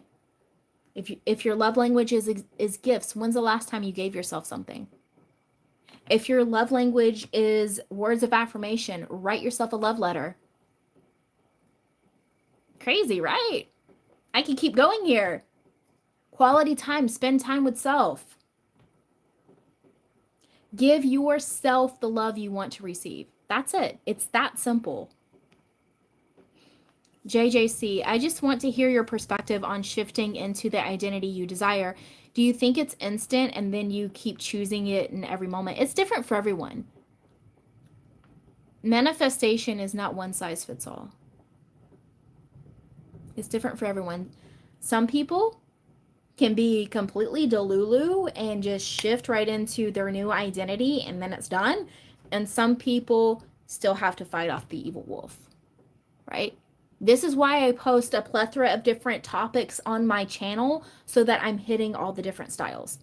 If your love language is gifts, when's the last time you gave yourself something? If your love language is words of affirmation, write yourself a love letter. Crazy, right? I can keep going here. Quality time, spend time with self. Give yourself the love you want to receive. That's it. It's that simple. JJC, I just want to hear your perspective on shifting into the identity you desire. Do you think it's instant and then you keep choosing it in every moment? It's different for everyone. Manifestation is not one size fits all. It's different for everyone. Some people can be completely delulu and just shift right into their new identity and then it's done. And some people still have to fight off the evil wolf, right? This is why I post a plethora of different topics on my channel so that I'm hitting all the different styles.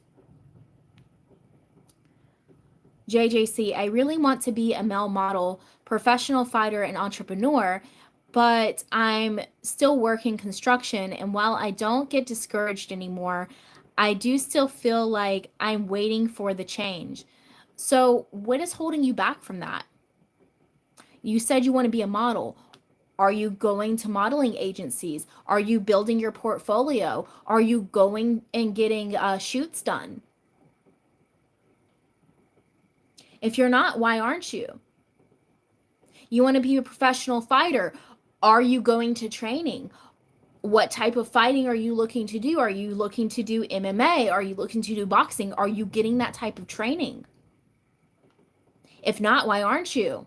JJC, I really want to be a male model, professional fighter, and entrepreneur, but I'm still working construction. And while I don't get discouraged anymore, I do still feel like I'm waiting for the change. So, what is holding you back from that? You said you want to be a model. Are you going to modeling agencies? Are you building your portfolio? Are you going and getting shoots done? If you're not, why aren't you? You want to be a professional fighter. Are you going to training? What type of fighting are you looking to do? Are you looking to do MMA? Are you looking to do boxing? Are you getting that type of training? If not, why aren't you?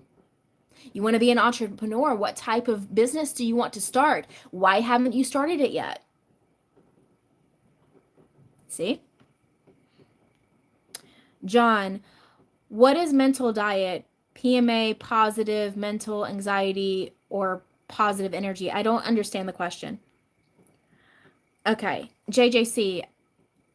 You want to be an entrepreneur. What type of business do you want to start? Why haven't you started it yet? See? John, what is mental diet? PMA, positive mental anxiety, or positive energy? I don't understand the question. Okay, JJC,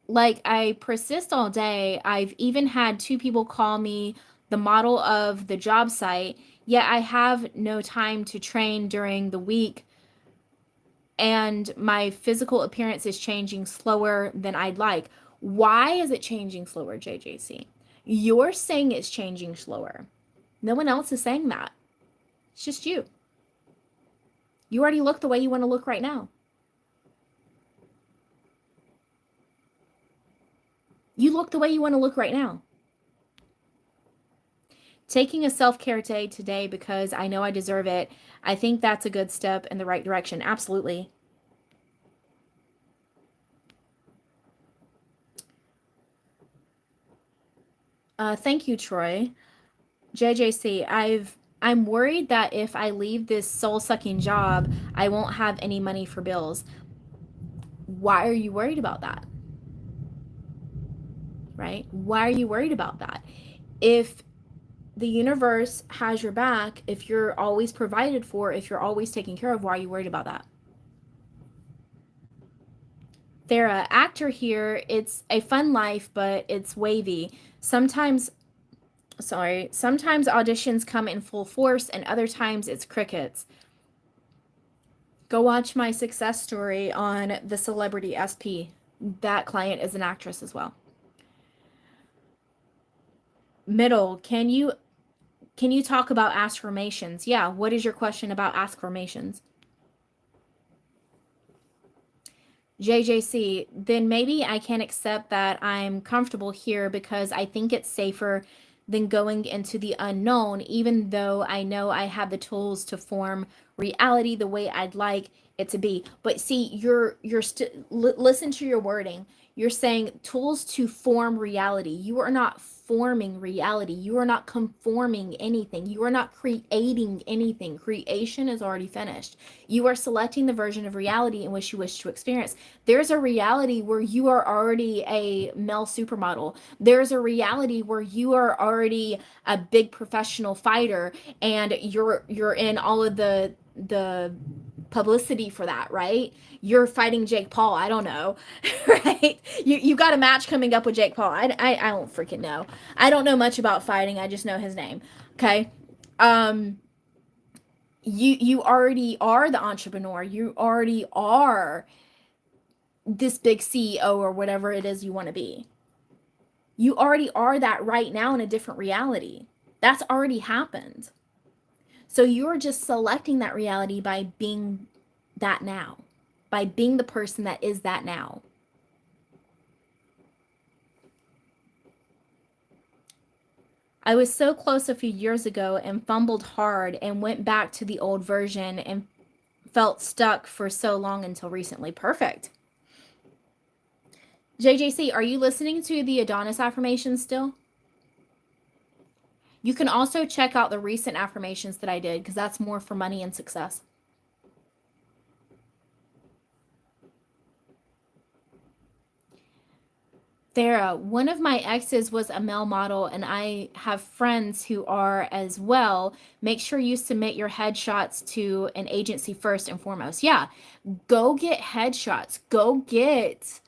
like I persist all day. I've even had 2 people call me the model of the job site, yet I have no time to train during the week, and my physical appearance is changing slower than I'd like. Why is it changing slower, JJC? You're saying it's changing slower. No one else is saying that. It's just you. You already look the way you want to look right now. You look the way you want to look right now. Taking a self-care day today because I know I deserve it. I think that's a good step in the right direction. Absolutely. Thank you, Troy. JJC, I'm worried that if I leave this soul-sucking job, I won't have any money for bills. Why are you worried about that? Right? Why are you worried about that? If the universe has your back, if you're always provided for, if you're always taken care of, why are you worried about that? Thera, actor here, it's a fun life, but it's wavy. Sometimes auditions come in full force and other times it's crickets. Go watch my success story on the Celebrity SP. That client is an actress as well. Middle, can you talk about affirmations? Yeah, what is your question about affirmations? JJC, then maybe I can accept that I'm comfortable here because I think it's safer than going into the unknown, even though I know I have the tools to form reality the way I'd like it to be. But see, listen to your wording. You're saying tools to form reality. You are not forming reality. You are not conforming anything. You are not creating anything. Creation is already finished. You are selecting the version of reality in which you wish to experience. There's a reality where you are already a male supermodel. There's a reality where you are already a big professional fighter and you're in all of the publicity for that, right? You're fighting Jake Paul. I don't know, right? You got a match coming up with Jake Paul. I don't freaking know. I don't know much about fighting. I just know his name. Okay. Um, you already are the entrepreneur. You already are this big CEO or whatever it is you want to be. You already are that right now in a different reality. That's already happened. So you're just selecting that reality by being that now, by being the person that is that now. I was so close a few years ago and fumbled hard and went back to the old version and felt stuck for so long until recently. Perfect. JJC, are you listening to the Adonis affirmations still? You can also check out the recent affirmations that I did because that's more for money and success. Thera, one of my exes was a male model, and I have friends who are as well. Make sure you submit your headshots to an agency first and foremost. Yeah, go get headshots, go get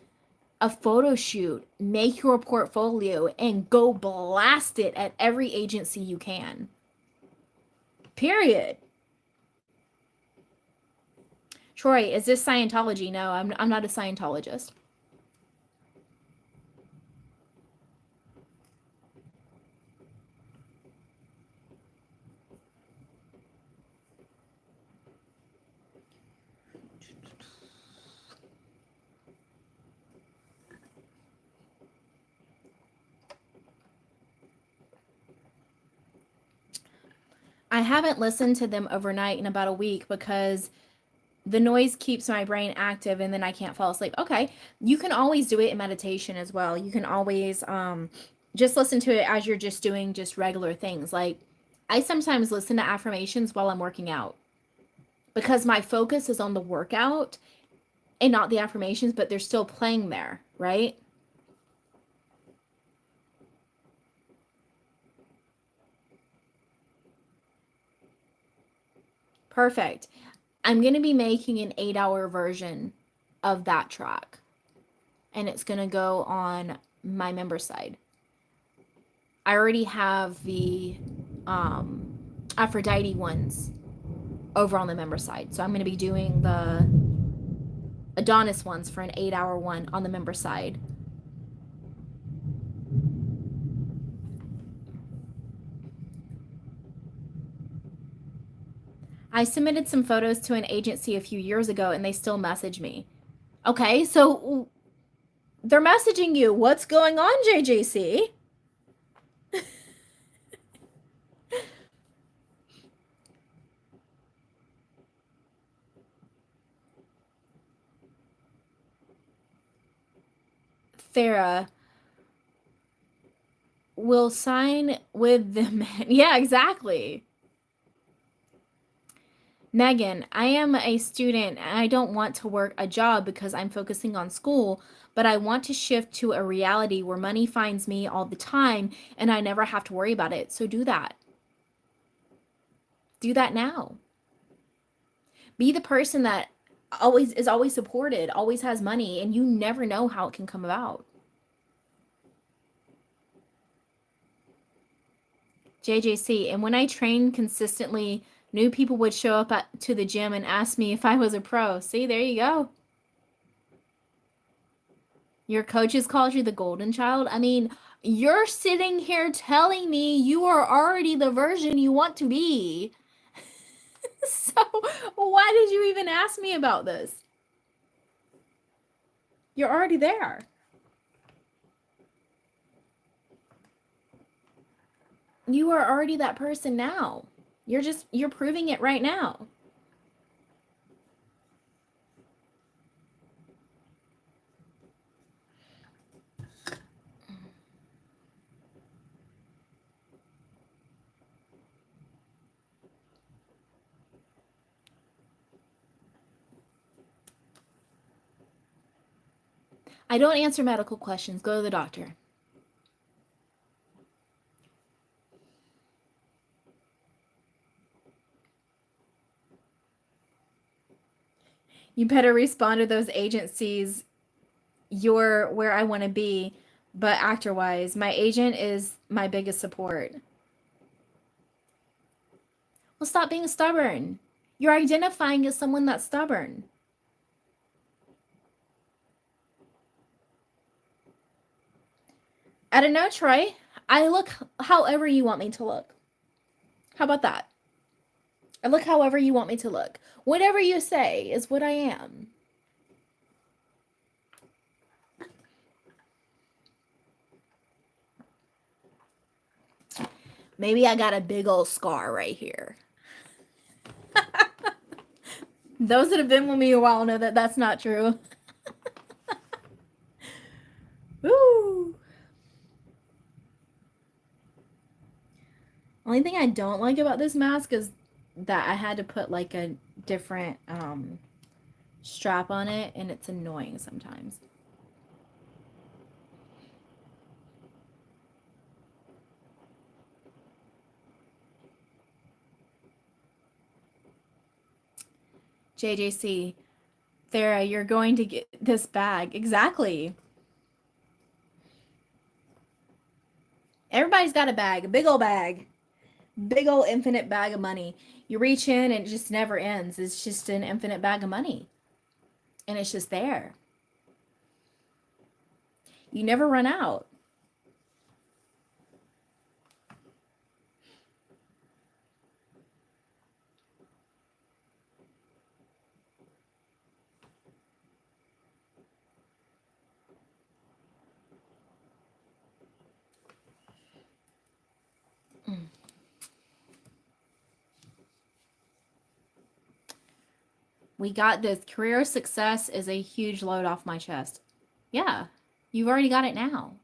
a photo shoot, make your portfolio, and go blast it at every agency you can. Period. Troy, is this Scientology? No, I'm not a Scientologist. I haven't listened to them overnight in about a week because the noise keeps my brain active and then I can't fall asleep. Okay. You can always do it in meditation as well. You can always just listen to it as you're just doing just regular things. Like I sometimes listen to affirmations while I'm working out because my focus is on the workout and not the affirmations, but they're still playing there, right? Perfect. I'm going to be making an 8-hour version of that track and it's going to go on my member side. I already have the Aphrodite ones over on the member side. So I'm going to be doing the Adonis ones for an 8-hour one on the member side. I submitted some photos to an agency a few years ago and they still message me. Okay, so they're messaging you. What's going on, JJC? Thera will sign with them. Yeah, exactly. Megan, I am a student and I don't want to work a job because I'm focusing on school, but I want to shift to a reality where money finds me all the time and I never have to worry about it. So do that. Do that now. Be the person that always supported, always has money, and you never know how it can come about. JJC, and when I trained consistently, new people would show up to the gym and ask me if I was a pro. See, there you go. Your coaches called you the golden child. I mean, you're sitting here telling me you are already the version you want to be. So, why did you even ask me about this? You're already there. You are already that person now. You're proving it right now. I don't answer medical questions. Go to the doctor. You better respond to those agencies. You're where I want to be, but actor wise, my agent is my biggest support. Well, stop being stubborn. You're identifying as someone that's stubborn. I don't know, Troy. I look however you want me to look. How about that? I look however you want me to look. Whatever you say is what I am. Maybe I got a big old scar right here. Those that have been with me a while know that that's not true. Woo! Only thing I don't like about this mask is that I had to put like a different strap on it, and it's annoying sometimes. JJC, Thera, you're going to get this bag. Exactly. Everybody's got a bag, a big old bag. Big old infinite bag of money. You reach in and it just never ends. It's just an infinite bag of money. And it's just there. You never run out. We got this. Career success is a huge load off my chest. Yeah, you've already got it now.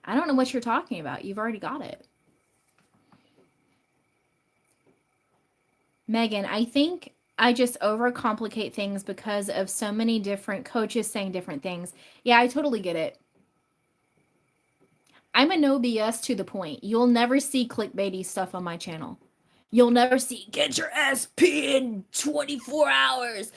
I don't know what you're talking about. You've already got it. Megan, I think I just overcomplicate things because of so many different coaches saying different things. Yeah, I totally get it. I'm a no BS to the point. You'll never see clickbaity stuff on my channel. You'll never see get your SP in 24 hours.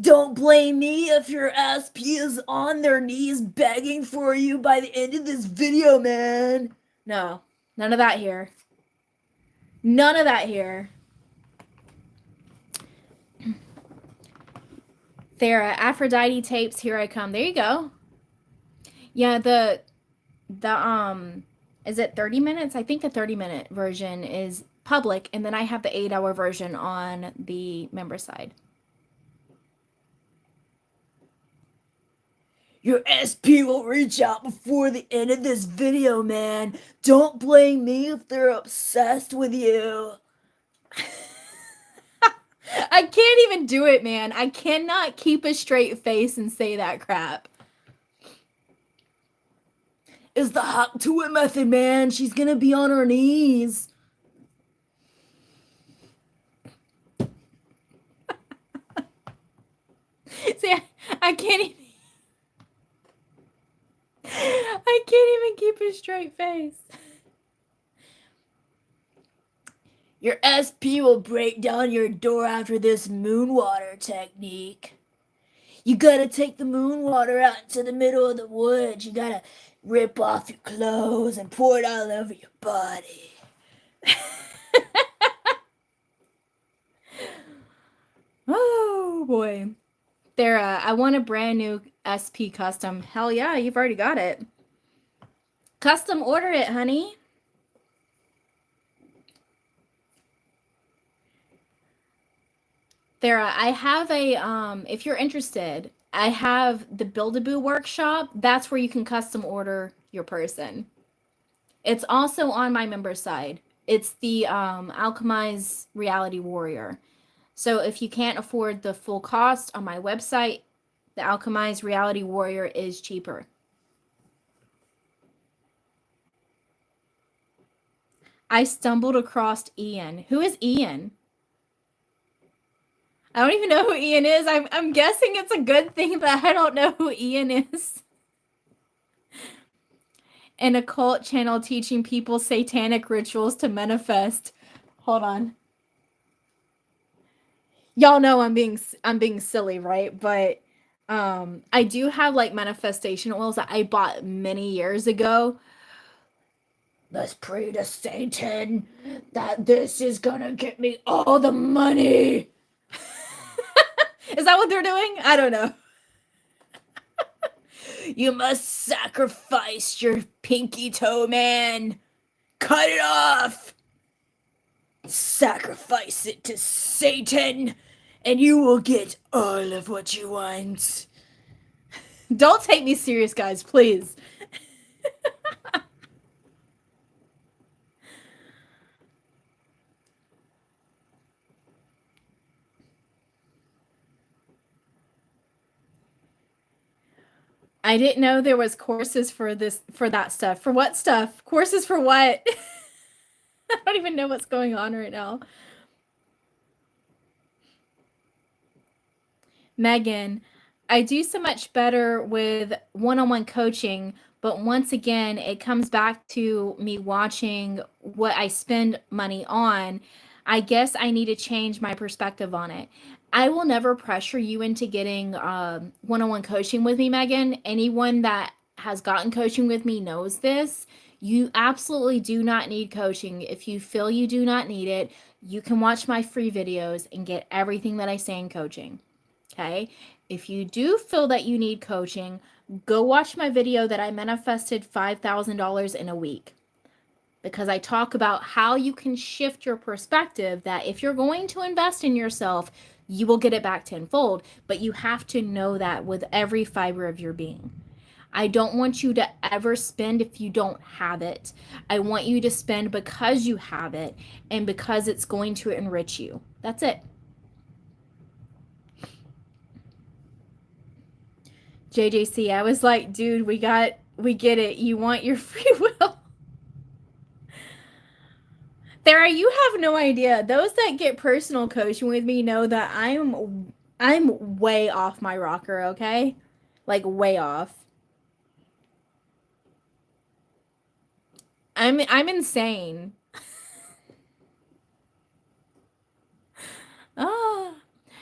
Don't blame me if your SP is on their knees begging for you by the end of this video, man. No, none of that here. None of that here. Thera, Aphrodite tapes, here I come. There you go. Yeah, the is it 30 minutes? I think the 30-minute version is public, and then I have the 8-hour version on the member side. Your SP will reach out before the end of this video, man. Don't blame me if they're obsessed with you. I can't even do it, man. I cannot keep a straight face and say that crap. It's the hop to it method, man. She's gonna be on her knees. See, I can't even. I can't even keep a straight face. Your SP will break down your door after this moon water technique. You gotta take the moon water out into the middle of the woods. You gotta rip off your clothes and pour it all over your body. Oh boy. Thera, I want a brand new SP custom. Hell yeah, you've already got it. Custom order it, honey. Thera, I have a if you're interested, I have the Build-A-Boo workshop. That's where you can custom order your person. It's also on my member side. It's the Alchemize Reality Warrior. So if you can't afford the full cost on my website, the Alchemized Reality Warrior is cheaper. I stumbled across Ian. Who is Ian? I don't even know who Ian is. I'm guessing it's a good thing that I don't know who Ian is. An occult channel teaching people satanic rituals to manifest. Hold on. Y'all know I'm being silly, right? But I do have like manifestation oils that I bought many years ago. Let's pray to Satan that this is gonna get me all the money. Is that what they're doing? I don't know. You must sacrifice your pinky toe, man. Cut it off. Sacrifice it to Satan, and you will get all of what you want. Don't take me serious, guys, please. I didn't know there was courses for that stuff. For what stuff? Courses for what? I don't even know what's going on right now. Megan, I do so much better with one-on-one coaching, but once again, it comes back to me watching what I spend money on. I guess I need to change my perspective on it. I will never pressure you into getting one-on-one coaching with me, Megan. Anyone that has gotten coaching with me knows this. You absolutely do not need coaching. If you feel you do not need it, you can watch my free videos and get everything that I say in coaching. Okay. If you do feel that you need coaching, go watch my video that I manifested $5,000 in a week, because I talk about how you can shift your perspective that if you're going to invest in yourself, you will get it back tenfold. But you have to know that with every fiber of your being. I don't want you to ever spend if you don't have it. I want you to spend because you have it and because it's going to enrich you. That's it. JJC, I was like, dude, we get it. You want your free will. Sarah, you have no idea. Those that get personal coaching with me know that I'm way off my rocker, okay? Like way off. I'm insane. Ah.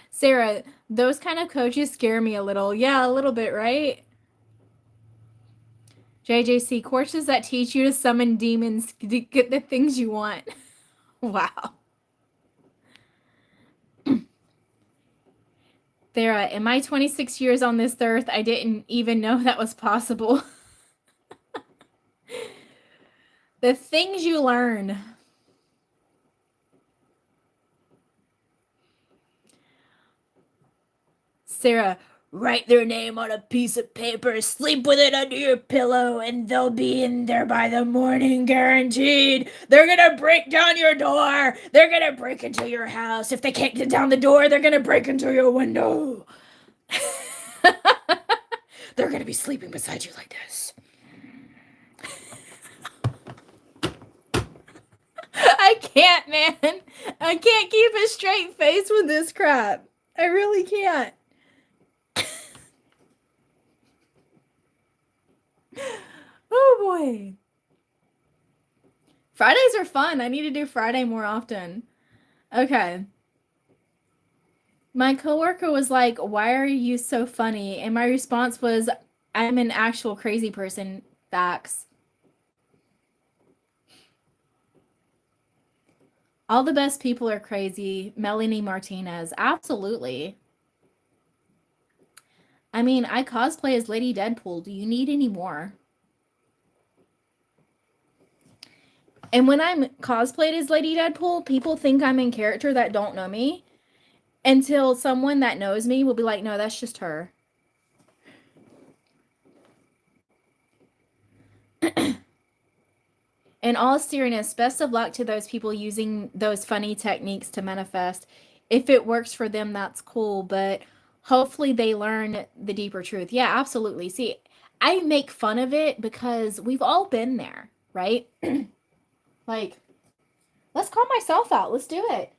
Sarah, those kind of coaches scare me a little. Yeah, a little bit, right? JJC, courses that teach you to summon demons to get the things you want. Wow. Sarah, in my 26 years on this earth, I didn't even know that was possible. The things you learn. Sarah, write their name on a piece of paper, sleep with it under your pillow, and they'll be in there by the morning, guaranteed. They're gonna break down your door. They're gonna break into your house. If they can't get down the door, they're gonna break into your window. They're gonna be sleeping beside you like this. I can't, man. I can't keep a straight face with this crap. I really can't. Oh boy. Fridays are fun. I need to do Friday more often. Okay. My coworker was like, "Why are you so funny?" And my response was, "I'm an actual crazy person." Facts. All the best people are crazy. Melanie Martinez. Absolutely. I mean, I cosplay as Lady Deadpool. Do you need any more? And when I'm cosplayed as Lady Deadpool, people think I'm in character that don't know me, until someone that knows me will be like, "No, that's just her." In all seriousness, best of luck to those people using those funny techniques to manifest. If it works for them, that's cool, but hopefully they learn the deeper truth. Yeah, absolutely. See, I make fun of it because we've all been there, right? Like, let's call myself out. Let's do it.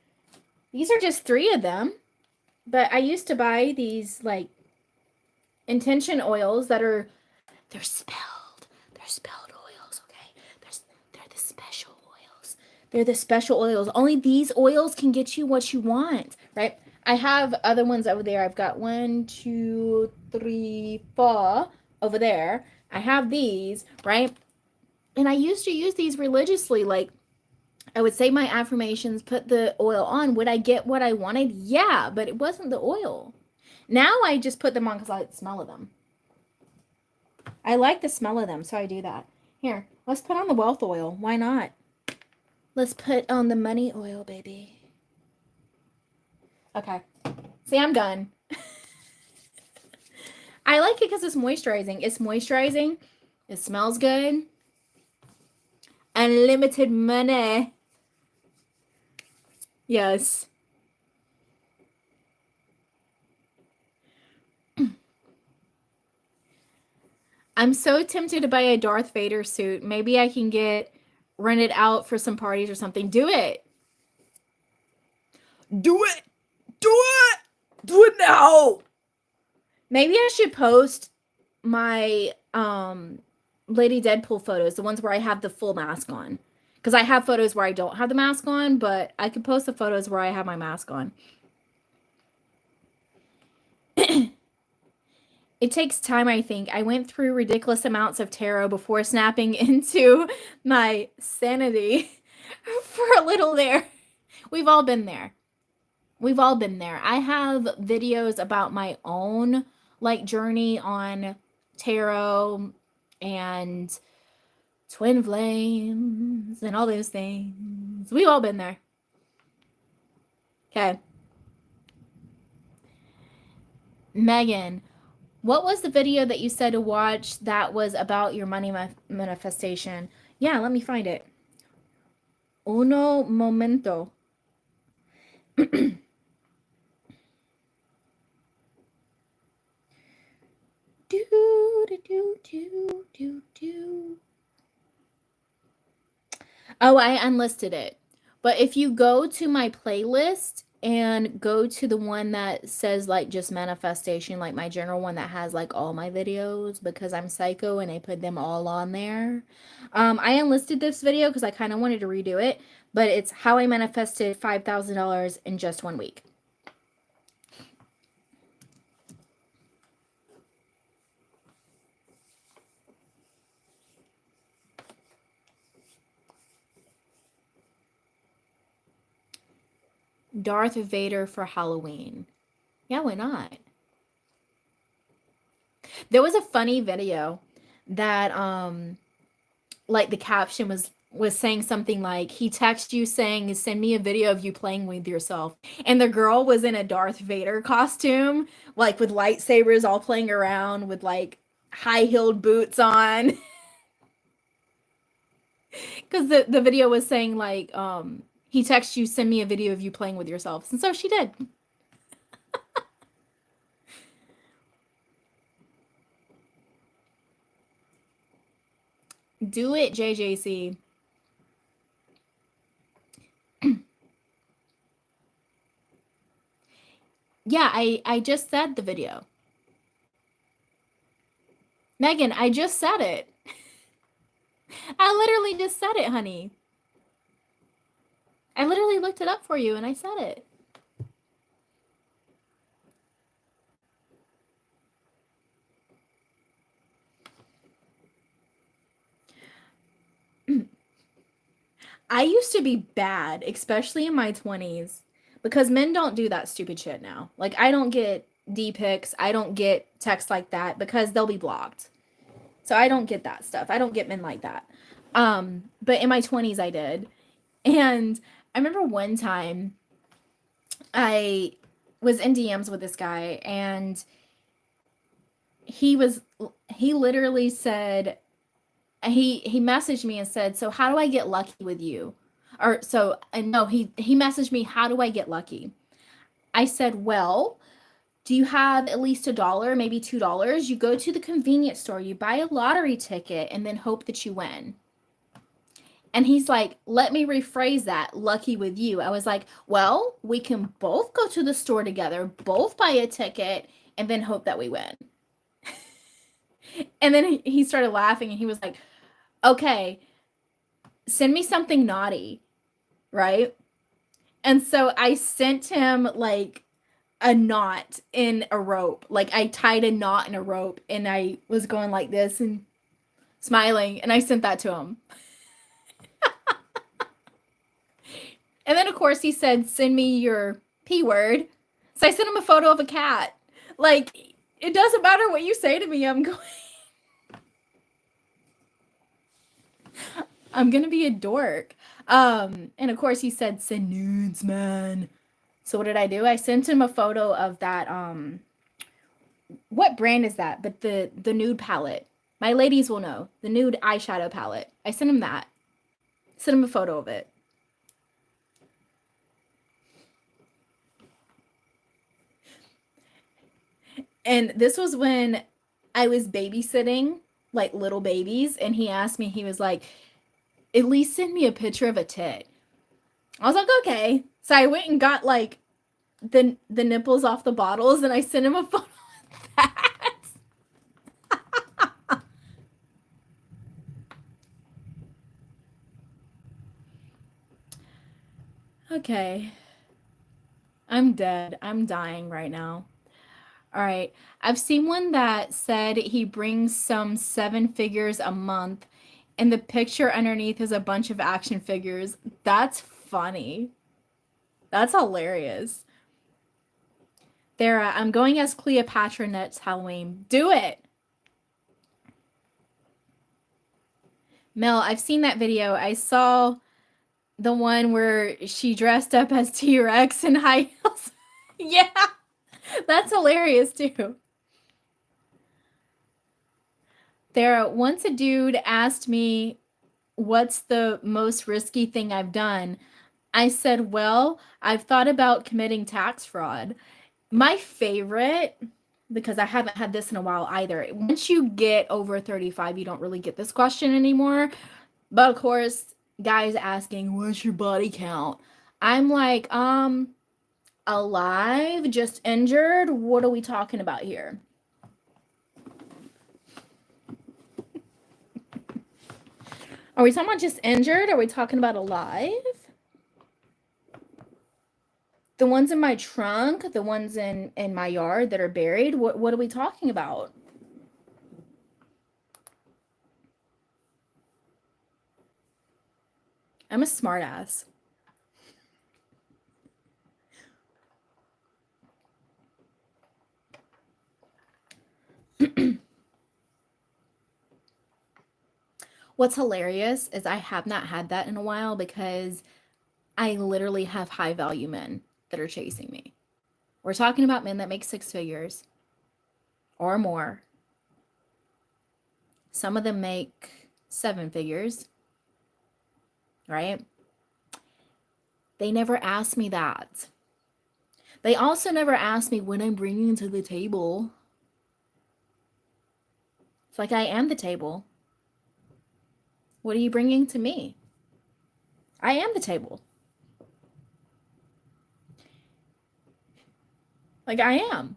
These are just 3 of them, but I used to buy these like intention oils that are they're spelled. They're spelled oils, okay? They're the special oils. They're the special oils. Only these oils can get you what you want, right? I have other ones over there. I've got 1, 2, 3, 4 over there. I have these, right? And I used to use these religiously. Like, I would say my affirmations, put the oil on. Would I get what I wanted? Yeah, but it wasn't the oil. Now I just put them on because I like the smell of them. I like the smell of them, so I do that. Here, let's put on the wealth oil. Why not? Let's put on the money oil, baby. Okay. See, I'm done. I like it because it's moisturizing. It's moisturizing. It smells good. Unlimited money. Yes. I'm so tempted to buy a Darth Vader suit. Maybe I can get rented out for some parties or something. Do it. Do it. Do it. Do it now. Maybe I should post my Lady Deadpool photos, the ones where I have the full mask on. Because I have photos where I don't have the mask on, but I could post the photos where I have my mask on. It takes time, I think. I went through ridiculous amounts of tarot before snapping into my sanity for a little there. We've all been there. We've all been there. I have videos about my own like journey on tarot and twin flames and all those things. We've all been there. Okay. Megan, what was the video that you said to watch that was about your money manifestation? Yeah, let me find it. Uno momento. do, do, do, do, do, do. Oh, I unlisted it. But if you go to my playlist and go to the one that says like just manifestation, like my general one that has like all my videos because I'm psycho and I put them all on there. I unlisted this video because I kind of wanted to redo it, but it's how I manifested $5,000 in just 1 week. Darth Vader for Halloween. Yeah, why not? There was a funny video that like the caption was saying something like he texted you saying send me a video of you playing with yourself, and the girl was in a Darth Vader costume like with lightsabers all playing around with like high-heeled boots on because the video was saying like he texted you send me a video of you playing with yourself, and so she did. Do it, JJC. Yeah, I just said the video. Megan, I just said it. I literally just said it, honey. I literally looked it up for you and I said it. I used to be bad, especially in my 20s, because men don't do that stupid shit now. Like, I don't get D pics, I don't get texts like that because they'll be blocked. So I don't get that stuff. I don't get men like that. But in my 20s, I did. And I remember one time I was in DMs with this guy, and he literally said, he messaged me and said, "So how do I get lucky with you?" Or so, and no, he messaged me, "How do I get lucky?" I said, "Well, do you have at least $1, maybe $2? You go to the convenience store, you buy a lottery ticket, and then hope that you win." And he's like, "Let me rephrase that, lucky with you." I was like, "Well, we can both go to the store together, both buy a ticket, and then hope that we win." And then he started laughing and he was like, "Okay, send me something naughty," right? And so I sent him like a knot in a rope. Like I tied a knot in a rope and I was going like this and smiling, and I sent that to him. And then of course he said, "Send me your P word." So I sent him a photo of a cat. Like, it doesn't matter what you say to me, I'm gonna be a dork. And of course he said, "Send nudes, man." So what did I do? I sent him a photo of that what brand is that? But the nude palette. My ladies will know. The nude eyeshadow palette. I sent him that. Sent him a photo of it. And this was when I was babysitting like little babies, and he asked me, he was like, "At least send me a picture of a tit." I was like, "Okay." So I went and got like the nipples off the bottles, and I sent him a photo of that. Okay. I'm dead. I'm dying right now. All right. I've seen one that said he brings some 7 figures a month, and the picture underneath is a bunch of action figures. That's funny. That's hilarious. There, I'm going as Cleopatra next Halloween. Do it. Mel, I've seen that video. I saw the one where she dressed up as T-Rex in high heels. Yeah, that's hilarious too. There, once a dude asked me what's the most risky thing I've done. I said, "Well, I've thought about committing tax fraud." My favorite, because I haven't had this in a while either. Once you get over 35, you don't really get this question anymore. But of course, guys asking, "What's your body count?" I'm like, alive, just injured. What are we talking about here? Are we talking about just injured? Are we talking about alive? The ones in my trunk, the ones in my yard that are buried, what are we talking about? I'm a smartass. What's hilarious is I have not had that in a while because I literally have high value men that are chasing me. We're talking about men that make 6 figures or more. Some of them make 7 figures, right? They never ask me that. They also never ask me what I'm bringing to the table. It's like, I am the table. What are you bringing to me? I am the table. Like, I am.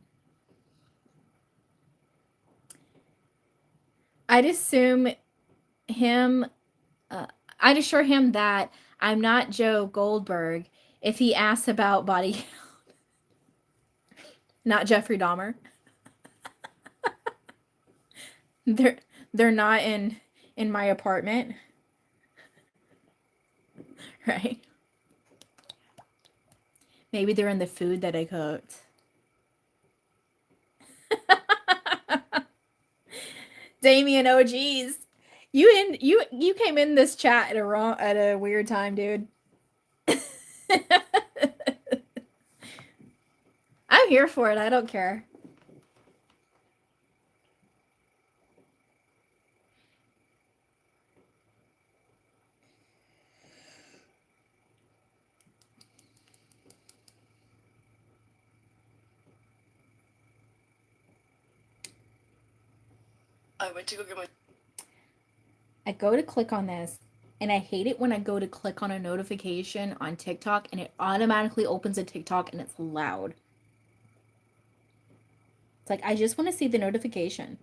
I'd assume him, uh, I'd assure him that I'm not Joe Goldberg if he asks about body count, not Jeffrey Dahmer. They're they're not in my apartment, right? Maybe they're in the food that I cooked. Damien, oh geez. You came in this chat at a weird time, dude. I'm here for it. I don't care. I went to go get my. I go to click on this, and I hate it when I go to click on a notification on TikTok and it automatically opens a TikTok and it's loud. It's like, I just want to see the notification.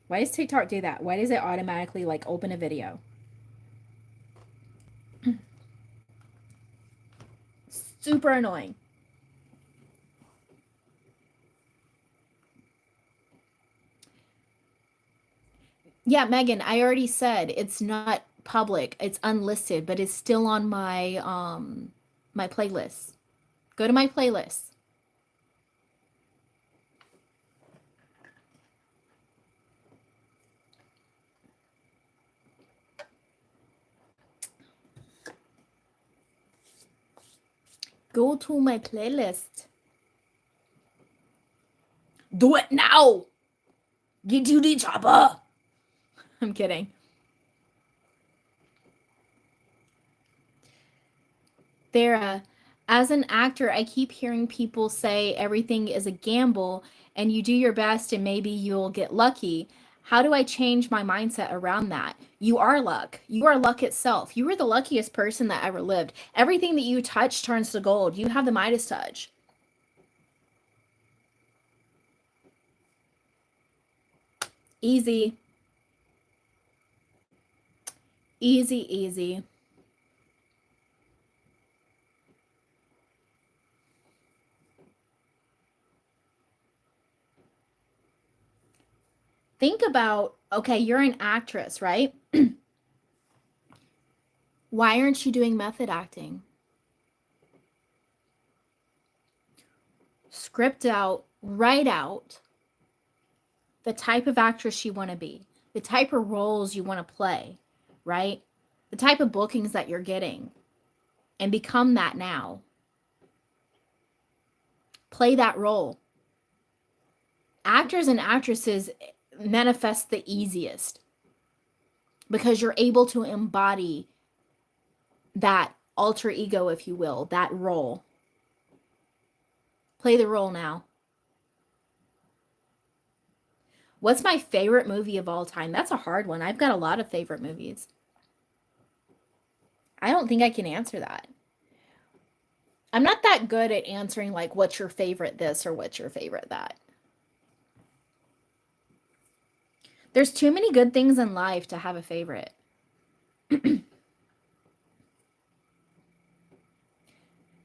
Why does TikTok do that? Why does it automatically like open a video? Super annoying. Yeah, Megan, I already said it's not public. It's unlisted, but it's still on my playlist. Go to my playlist. Go to my playlist. Do it now. Get to the chopper. I'm kidding. Thera, as an actor, I keep hearing people say everything is a gamble and you do your best and maybe you'll get lucky. How do I change my mindset around that? You are luck. You are luck itself. You are the luckiest person that ever lived. Everything that you touch turns to gold. You have the Midas touch. Easy. Easy, easy. Think about, okay, you're an actress, right? Why aren't you doing method acting? Script out, write out the type of actress you want to be, the type of roles you want to play, right? The type of bookings that you're getting, and become that now. Play that role. Actors and actresses manifest the easiest because you're able to embody that alter ego, if you will, that role. Play the role now. What's my favorite movie of all time? That's a hard one. I've got a lot of favorite movies. I don't think I can answer that. I'm not that good at answering like what's your favorite this or what's your favorite that. There's too many good things in life to have a favorite.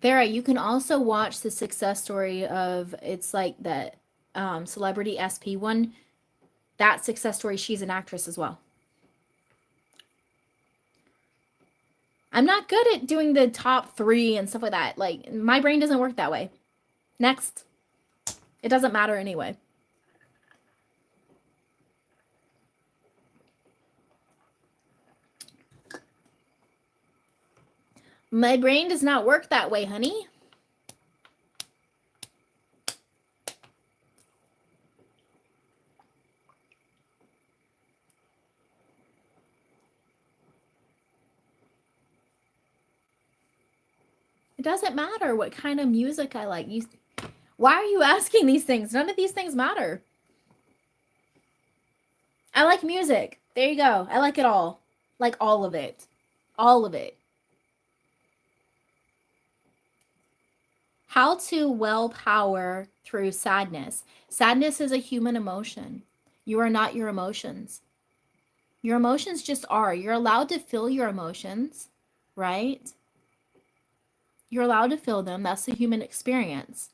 Vera, you can also watch the success story of, it's like that celebrity SP one. That success story, she's an actress as well. I'm not good at doing the top 3 and stuff like that. Like, my brain doesn't work that way. Next. It doesn't matter anyway. My brain does not work that way, honey. It doesn't matter what kind of music I like. Why are you asking these things? None of these things matter. I like music. There you go. I like it all. Like all of it. All of it. How to will power through sadness. Sadness is a human emotion. You are not your emotions. Your emotions just are. You're allowed to feel your emotions, right? You're allowed to feel them. That's the human experience.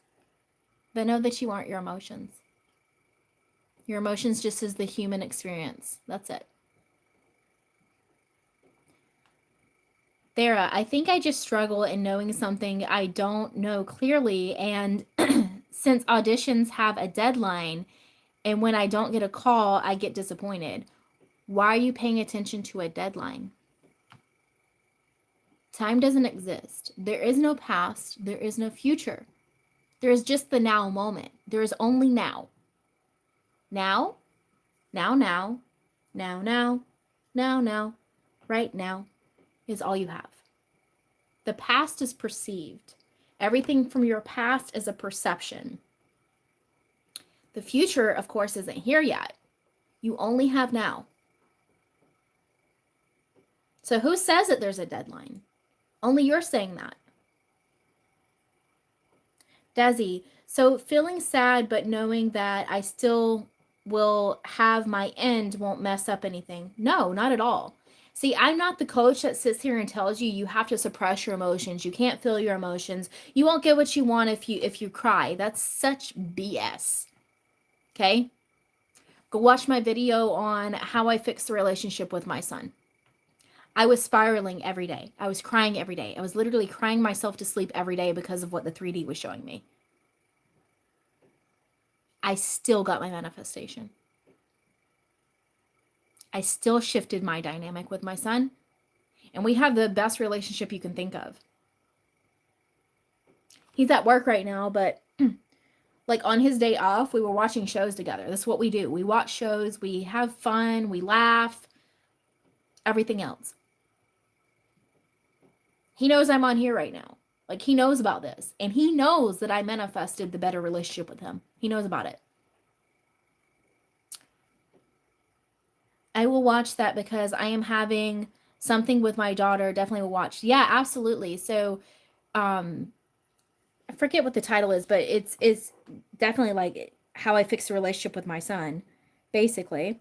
But know that you aren't your emotions. Your emotions just is the human experience. That's it. Thera, I think I just struggle in knowing something I don't know clearly. And since auditions have a deadline, and when I don't get a call, I get disappointed. Why are you paying attention to a deadline? Time doesn't exist. There is no past. There is no future. There is just the now moment. There is only now. Now, now, now, now, now, now, now, right now is all you have. The past is perceived. Everything from your past is a perception. The future, of course, isn't here yet. You only have now. So who says that there's a deadline? Only you're saying that. Desi, so feeling sad but knowing that I still will have my end won't mess up anything. No, not at all. See, I'm not the coach that sits here and tells you you have to suppress your emotions. You can't feel your emotions. You won't get what you want if you cry. That's such BS. Okay? Go watch my video on how I fixed the relationship with my son. I was spiraling every day. I was crying every day. I was literally crying myself to sleep every day because of what the 3D was showing me. I still got my manifestation. I still shifted my dynamic with my son. And we have the best relationship you can think of. He's at work right now, but like on his day off, we were watching shows together. That's what we do. We watch shows, we have fun, we laugh, everything else. He knows I'm on here right now. Like, he knows about this. And he knows that I manifested the better relationship with him. He knows about it. I will watch that because I am having something with my daughter. Definitely will watch. Yeah, absolutely. So, I forget what the title is, but it's definitely like how I fixed a relationship with my son, basically.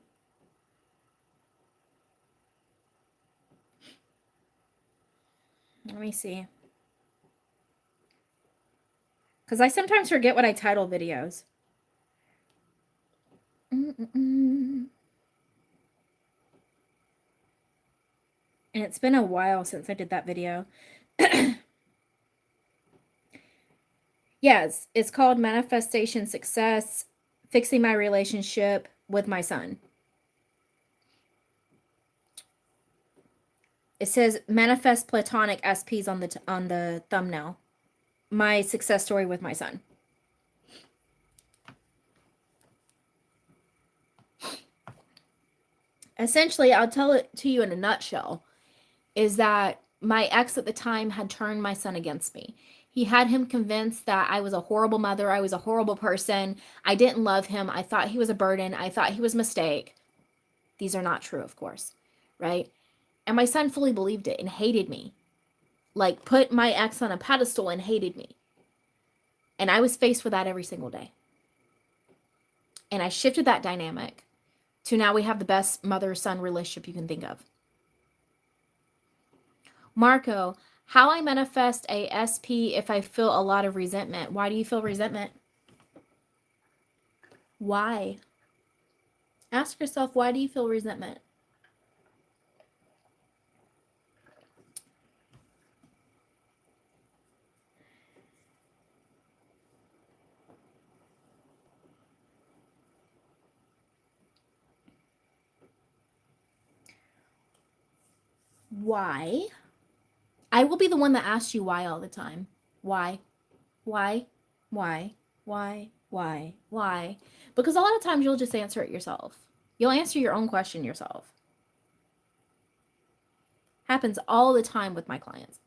Let me see. Because I sometimes forget what I title videos. And it's been a while since I did that video. Yes, it's called Manifestation Success, Fixing My Relationship with My Son. It says Manifest Platonic SPs on the thumbnail. My success story with my son. Essentially, I'll tell it to you in a nutshell, is that my ex at the time had turned my son against me. He had him convinced that I was a horrible mother. I was a horrible person. I didn't love him. I thought he was a burden. I thought he was a mistake. These are not true, of course, right? And my son fully believed it and hated me. Like, put my ex on a pedestal and hated me. And I was faced with that every single day. And I shifted that dynamic to now we have the best mother-son relationship you can think of. Marco, how I manifest a SP if I feel a lot of resentment. Why do you feel resentment? Why? Ask yourself, why do you feel resentment? Why? I will be the one that asks you why all the time. Why? Why? Why? Why? Why? Why? Because a lot of times you'll just answer it yourself. You'll answer your own question yourself. Happens all the time with my clients.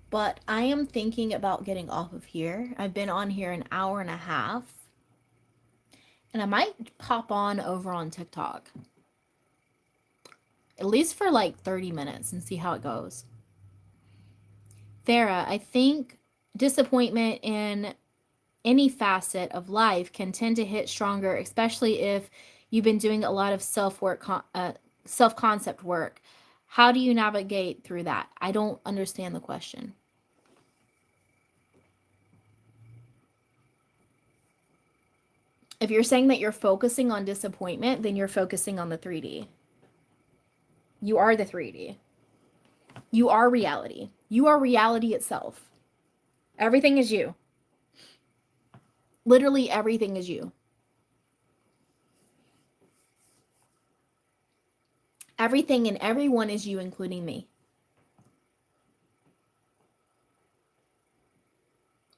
But I am thinking about getting off of here. I've been on here an hour and a half. And I might pop on over on TikTok. At least for like 30 minutes and see how it goes. Farah, I think disappointment in any facet of life can tend to hit stronger, especially if you've been doing a lot of self-concept work. How do you navigate through that? I don't understand the question. If you're saying that you're focusing on disappointment, then you're focusing on the 3D. You are the 3D. You are reality. You are reality itself. Everything is you. Literally everything is you. Everything and everyone is you, including me.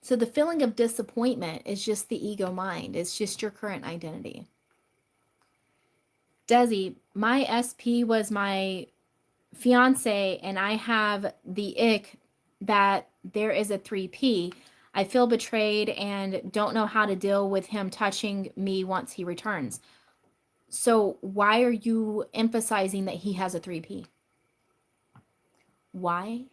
So the feeling of disappointment is just the ego mind. It's just your current identity. Desi, my SP was my fiance, and I have the ick that there is a 3P. I feel betrayed and don't know how to deal with him touching me once he returns. So why are you emphasizing that he has a 3P? Why?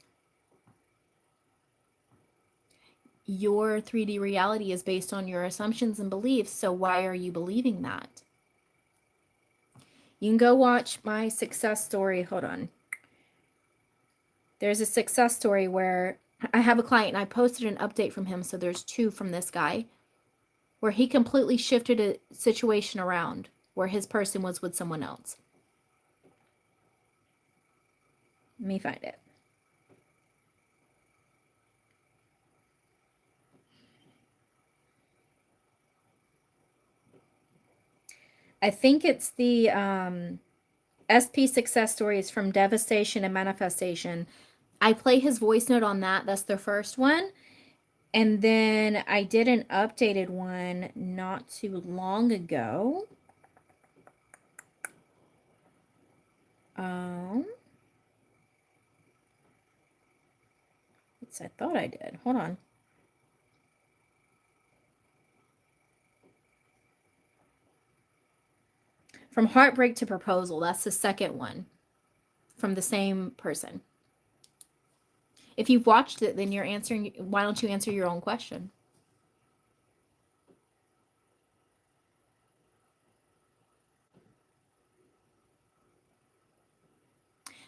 Your 3D reality is based on your assumptions and beliefs, so why are you believing that? You can go watch my success story. Hold on. There's a success story where I have a client and I posted an update from him, so there's 2 from this guy, where he completely shifted a situation around where his person was with someone else. Let me find it. I think it's the SP success stories from Devastation and Manifestation. I play his voice note on that. That's the first one. And then I did an updated one not too long ago. I thought I did. Hold on. From Heartbreak to Proposal. That's the second one from the same person. If you've watched it, then you're answering. Why don't you answer your own question?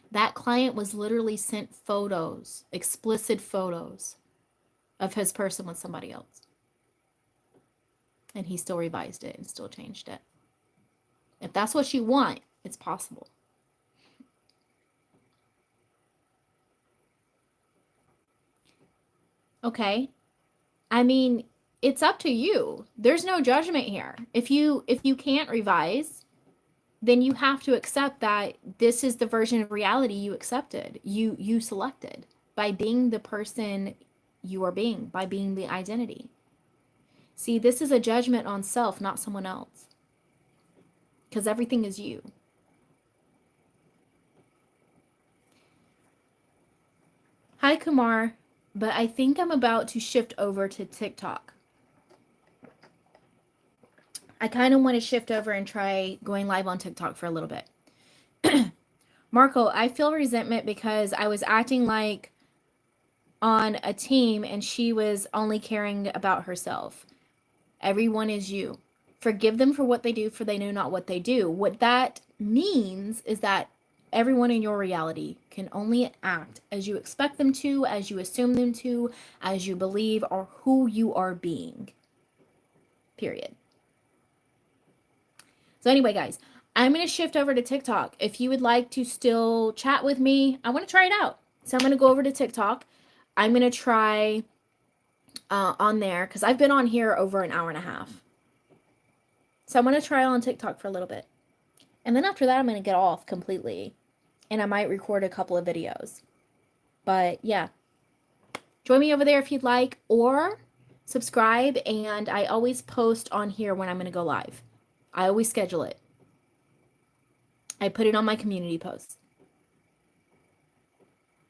That client was literally sent photos, explicit photos of his person with somebody else. And he still revised it and still changed it. If that's what you want, it's possible. Okay. I mean, it's up to you. There's no judgment here. If you can't revise, then you have to accept that this is the version of reality you accepted. You selected by being the person you are being, by being the identity. See, this is a judgment on self, not someone else. Because everything is you. Hi, Kumar. But I think I'm about to shift over to TikTok. I kind of want to shift over and try going live on TikTok for a little bit. Marco, I feel resentment because I was acting like on a team and she was only caring about herself. Everyone is you. Forgive them for what they do, for they know not what they do. What that means is that everyone in your reality can only act as you expect them to, as you assume them to, as you believe, or who you are being. Period. So anyway, guys, I'm going to shift over to TikTok. If you would like to still chat with me, I want to try it out. So I'm going to go over to TikTok. I'm going to try on there because I've been on here over an hour and a half. So I'm going to try on TikTok for a little bit. And then after that, I'm going to get off completely. And I might record a couple of videos. But yeah, join me over there if you'd like, or subscribe. And I always post on here when I'm going to go live. I always schedule it. I put it on my community posts.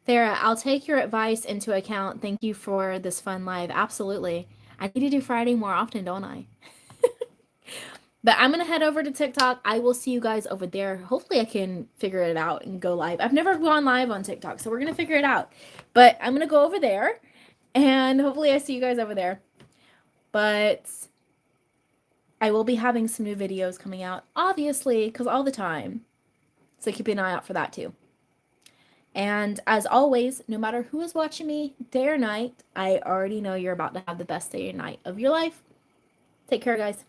Farah, I'll take your advice into account. Thank you for this fun live. Absolutely. I need to do Friday more often, don't I? But I'm going to head over to TikTok. I will see you guys over there. Hopefully I can figure it out and go live. I've never gone live on TikTok, so we're going to figure it out. But I'm going to go over there, and hopefully I see you guys over there. But I will be having some new videos coming out, obviously, because all the time. So keep an eye out for that too. And as always, no matter who is watching me, day or night, I already know you're about to have the best day or night of your life. Take care, guys.